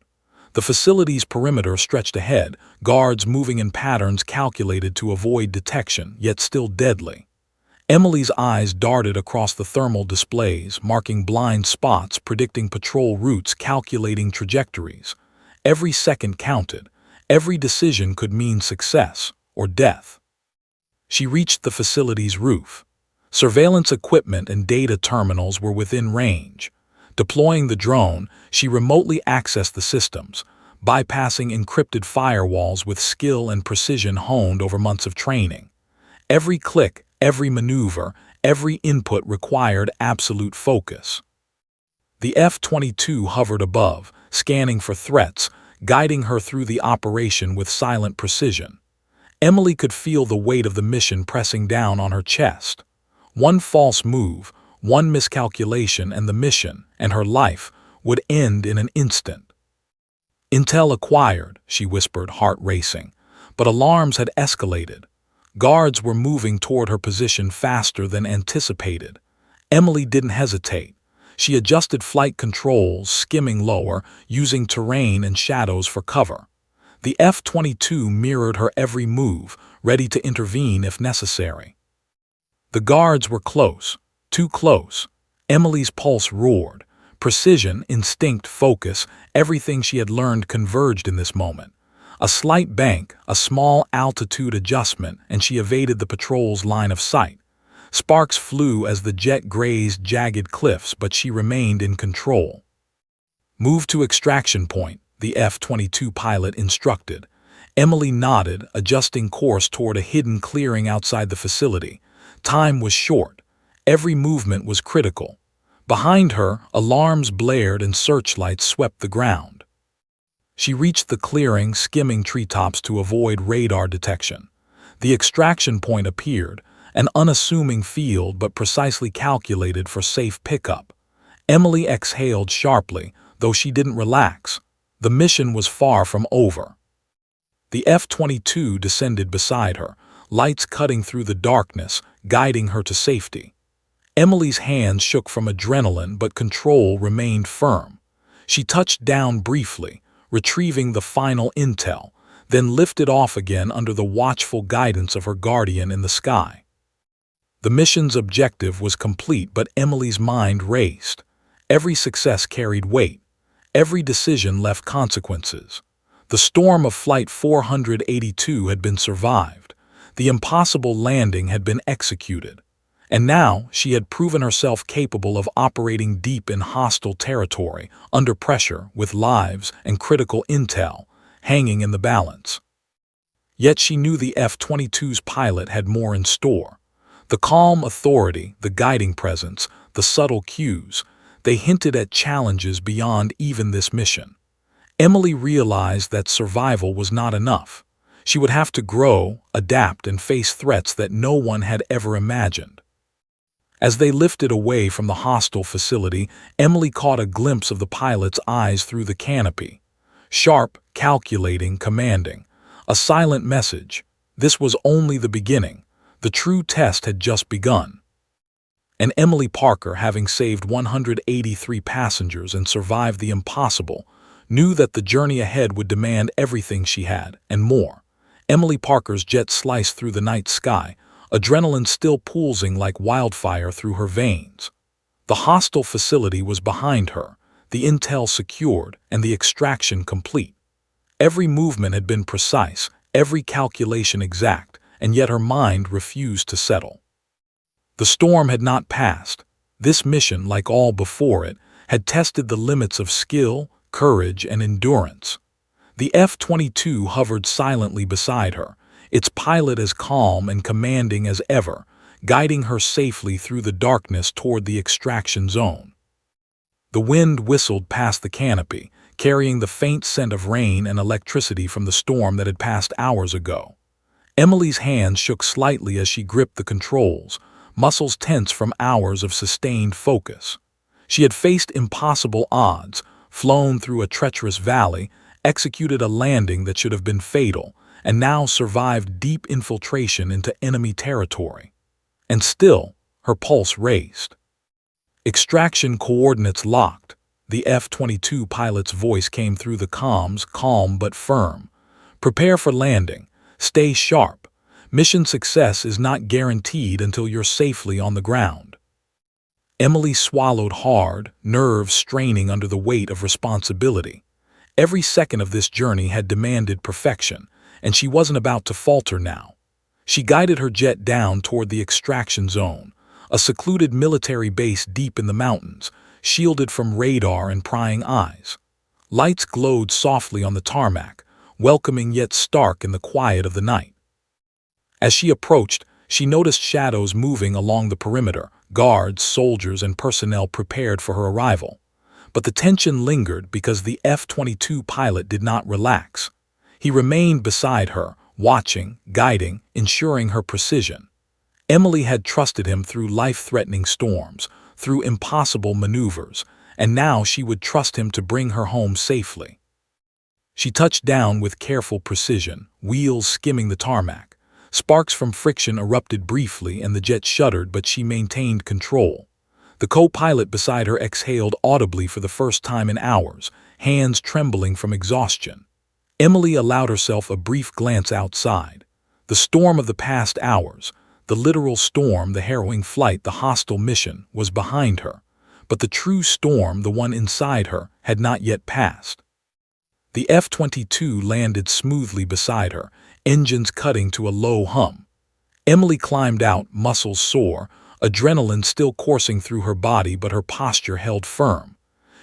The facility's perimeter stretched ahead, guards moving in patterns calculated to avoid detection, yet still deadly. Emily's eyes darted across the thermal displays, marking blind spots, predicting patrol routes, calculating trajectories. Every second counted. Every decision could mean success or death. She reached the facility's roof. Surveillance equipment and data terminals were within range. Deploying the drone, she remotely accessed the systems, bypassing encrypted firewalls with skill and precision honed over months of training. Every click, every maneuver, every input required absolute focus. The F-22 hovered above, scanning for threats, guiding her through the operation with silent precision. Emily could feel the weight of the mission pressing down on her chest. One false move, one miscalculation, and the mission, and her life, would end in an instant. Intel acquired, she whispered, heart racing. But alarms had escalated. Guards were moving toward her position faster than anticipated. Emily didn't hesitate. She adjusted flight controls, skimming lower, using terrain and shadows for cover. The F-22 mirrored her every move, ready to intervene if necessary. The guards were close, too close. Emily's pulse roared. Precision, instinct, focus, everything she had learned converged in this moment. A slight bank, a small altitude adjustment, and she evaded the patrol's line of sight. Sparks flew as the jet grazed jagged cliffs, but she remained in control. Move to extraction point, the F-22 pilot instructed. Emily nodded, adjusting course toward a hidden clearing outside the facility. Time was short. Every movement was critical. Behind her, alarms blared and searchlights swept the ground. She reached the clearing, skimming treetops to avoid radar detection. The extraction point appeared, an unassuming field but precisely calculated for safe pickup. Emily exhaled sharply, though she didn't relax. The mission was far from over. The F-22 descended beside her, lights cutting through the darkness, guiding her to safety. Emily's hands shook from adrenaline, but control remained firm. She touched down briefly, retrieving the final intel, then lifted off again under the watchful guidance of her guardian in the sky. The mission's objective was complete, but Emily's mind raced. Every success carried weight. Every decision left consequences. The storm of Flight 482 had been survived. The impossible landing had been executed. And now she had proven herself capable of operating deep in hostile territory, under pressure, with lives and critical intel hanging in the balance. Yet she knew the F-22's pilot had more in store. The calm authority, the guiding presence, the subtle cues, they hinted at challenges beyond even this mission. Emily realized that survival was not enough. She would have to grow, adapt, and face threats that no one had ever imagined. As they lifted away from the hostile facility, Emily caught a glimpse of the pilot's eyes through the canopy. Sharp, calculating, commanding. A silent message. This was only the beginning. The true test had just begun. And Emily Parker, having saved 183 passengers and survived the impossible, knew that the journey ahead would demand everything she had, and more. Emily Parker's jet sliced through the night sky, adrenaline still pulsing like wildfire through her veins. The hostile facility was behind her, the intel secured, and the extraction complete. Every movement had been precise, every calculation exact, and yet her mind refused to settle. The storm had not passed. This mission, like all before it, had tested the limits of skill, courage, and endurance. The F-22 hovered silently beside her, its pilot as calm and commanding as ever, guiding her safely through the darkness toward the extraction zone. The wind whistled past the canopy, carrying the faint scent of rain and electricity from the storm that had passed hours ago. Emily's hands shook slightly as she gripped the controls, muscles tense from hours of sustained focus. She had faced impossible odds, flown through a treacherous valley, executed a landing that should have been fatal, and now survived deep infiltration into enemy territory. And still, her pulse raced. Extraction coordinates locked. The F-22 pilot's voice came through the comms, calm but firm. Prepare for landing. Stay sharp. Mission success is not guaranteed until you're safely on the ground. Emily swallowed hard, nerves straining under the weight of responsibility. Every second of this journey had demanded perfection, and she wasn't about to falter now. She guided her jet down toward the extraction zone, a secluded military base deep in the mountains, shielded from radar and prying eyes. Lights glowed softly on the tarmac, welcoming yet stark in the quiet of the night. As she approached, she noticed shadows moving along the perimeter, guards, soldiers, and personnel prepared for her arrival. But the tension lingered because the F-22 pilot did not relax. He remained beside her, watching, guiding, ensuring her precision. Emily had trusted him through life-threatening storms, through impossible maneuvers, and now she would trust him to bring her home safely. She touched down with careful precision, wheels skimming the tarmac. Sparks from friction erupted briefly and the jet shuddered, but she maintained control. The co-pilot beside her exhaled audibly for the first time in hours, hands trembling from exhaustion. Emily allowed herself a brief glance outside. The storm of the past hours, the literal storm, the harrowing flight, the hostile mission, was behind her. But the true storm, the one inside her, had not yet passed. The F-22 landed smoothly beside her, engines cutting to a low hum. Emily climbed out, muscles sore, adrenaline still coursing through her body, but her posture held firm.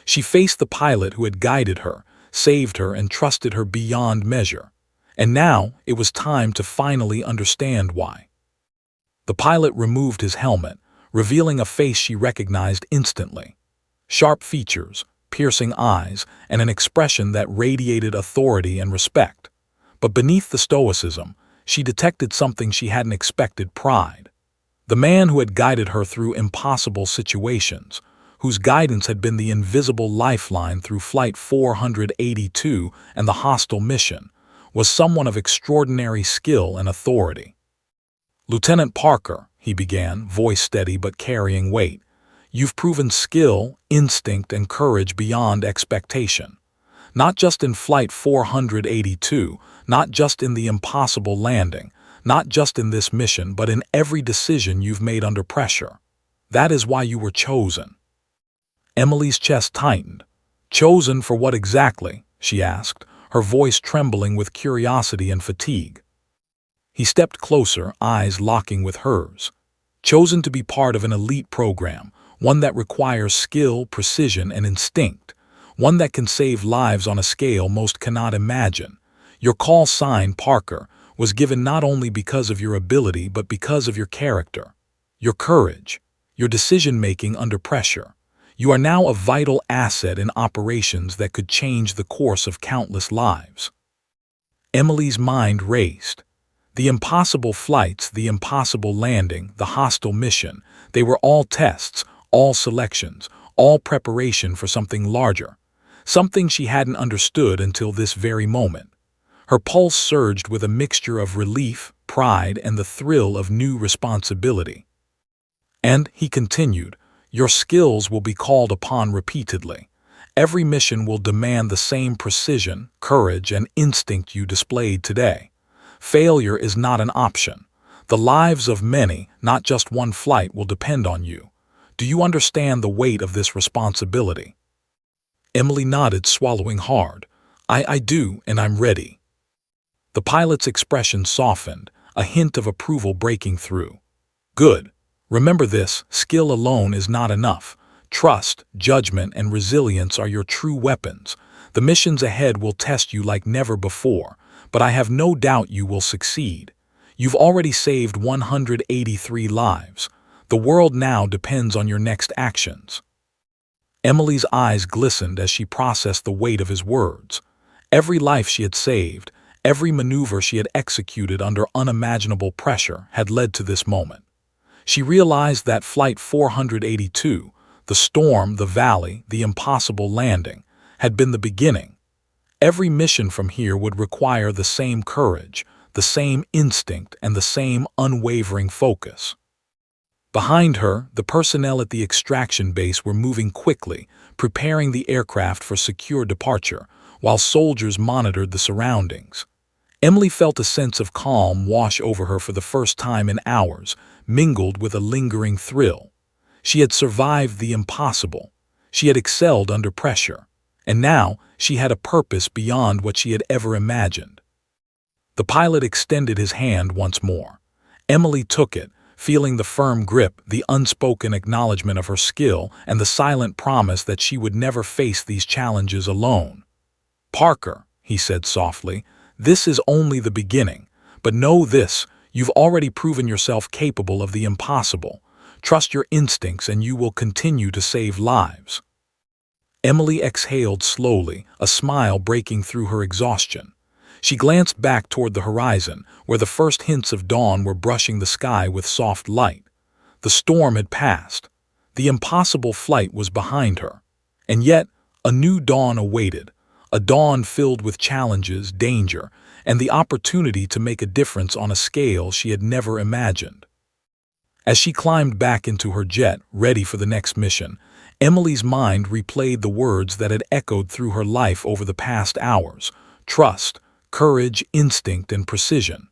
She faced the pilot who had guided her, saved her, and trusted her beyond measure. And now it was time to finally understand why. The pilot removed his helmet, revealing a face she recognized instantly. Sharp features, piercing eyes, and an expression that radiated authority and respect. But beneath the stoicism, she detected something she hadn't expected: pride. The man who had guided her through impossible situations, whose guidance had been the invisible lifeline through Flight 482 and the hostile mission, was someone of extraordinary skill and authority. "Lieutenant Parker," he began, voice steady but carrying weight, "you've proven skill, instinct, and courage beyond expectation. Not just in Flight 482, not just in the impossible landing, not just in this mission, but in every decision you've made under pressure. That is why you were chosen." Emily's chest tightened. "Chosen for what exactly?" she asked, her voice trembling with curiosity and fatigue. He stepped closer, eyes locking with hers. "Chosen to be part of an elite program, one that requires skill, precision, and instinct, one that can save lives on a scale most cannot imagine. Your call sign, Parker, was given not only because of your ability but because of your character, your courage, your decision-making under pressure. You are now a vital asset in operations that could change the course of countless lives." Emily's mind raced. The impossible flights, the impossible landing, the hostile mission, they were all tests, all selections, all preparation for something larger, something she hadn't understood until this very moment. Her pulse surged with a mixture of relief, pride, and the thrill of new responsibility. "And," he continued, "your skills will be called upon repeatedly. Every mission will demand the same precision, courage, and instinct you displayed today. Failure is not an option. The lives of many, not just one flight, will depend on you. Do you understand the weight of this responsibility?" Emily nodded, swallowing hard. I do, and I'm ready." The pilot's expression softened, a hint of approval breaking through. "Good. Remember this, skill alone is not enough. Trust, judgment, and resilience are your true weapons. The missions ahead will test you like never before, but I have no doubt you will succeed. You've already saved 183 lives. The world now depends on your next actions." Emily's eyes glistened as she processed the weight of his words. Every life she had saved, every maneuver she had executed under unimaginable pressure had led to this moment. She realized that Flight 482, the storm, the valley, the impossible landing, had been the beginning. Every mission from here would require the same courage, the same instinct, and the same unwavering focus. Behind her, the personnel at the extraction base were moving quickly, preparing the aircraft for secure departure, while soldiers monitored the surroundings. Emily felt a sense of calm wash over her for the first time in hours, mingled with a lingering thrill. She had survived the impossible. She had excelled under pressure. And now she had a purpose beyond what she had ever imagined. The pilot extended his hand once more. Emily took it, feeling the firm grip, the unspoken acknowledgement of her skill, and the silent promise that she would never face these challenges alone. "Parker," he said softly, "this is only the beginning. But know this, you've already proven yourself capable of the impossible. Trust your instincts and you will continue to save lives." Emily exhaled slowly, a smile breaking through her exhaustion. She glanced back toward the horizon, where the first hints of dawn were brushing the sky with soft light. The storm had passed. The impossible flight was behind her. And yet, a new dawn awaited, a dawn filled with challenges, danger, and the opportunity to make a difference on a scale she had never imagined. As she climbed back into her jet, ready for the next mission, Emily's mind replayed the words that had echoed through her life over the past hours: trust, courage, instinct, and precision.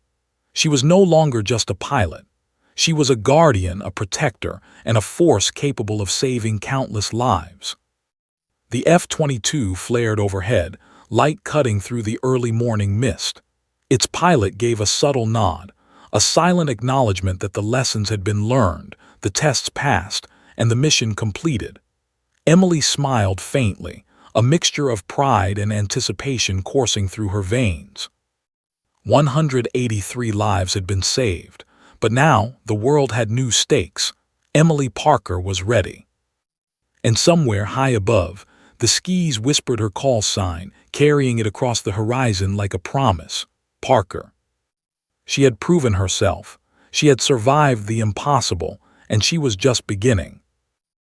She was no longer just a pilot. She was a guardian, a protector, and a force capable of saving countless lives. The F-22 flared overhead, light cutting through the early morning mist. Its pilot gave a subtle nod, a silent acknowledgement that the lessons had been learned, the tests passed, and the mission completed. Emily smiled faintly, a mixture of pride and anticipation coursing through her veins. 183 lives had been saved, but now the world had new stakes. Emily Parker was ready. And somewhere high above, the skies whispered her call sign, carrying it across the horizon like a promise: Parker. She had proven herself. She had survived the impossible, and she was just beginning.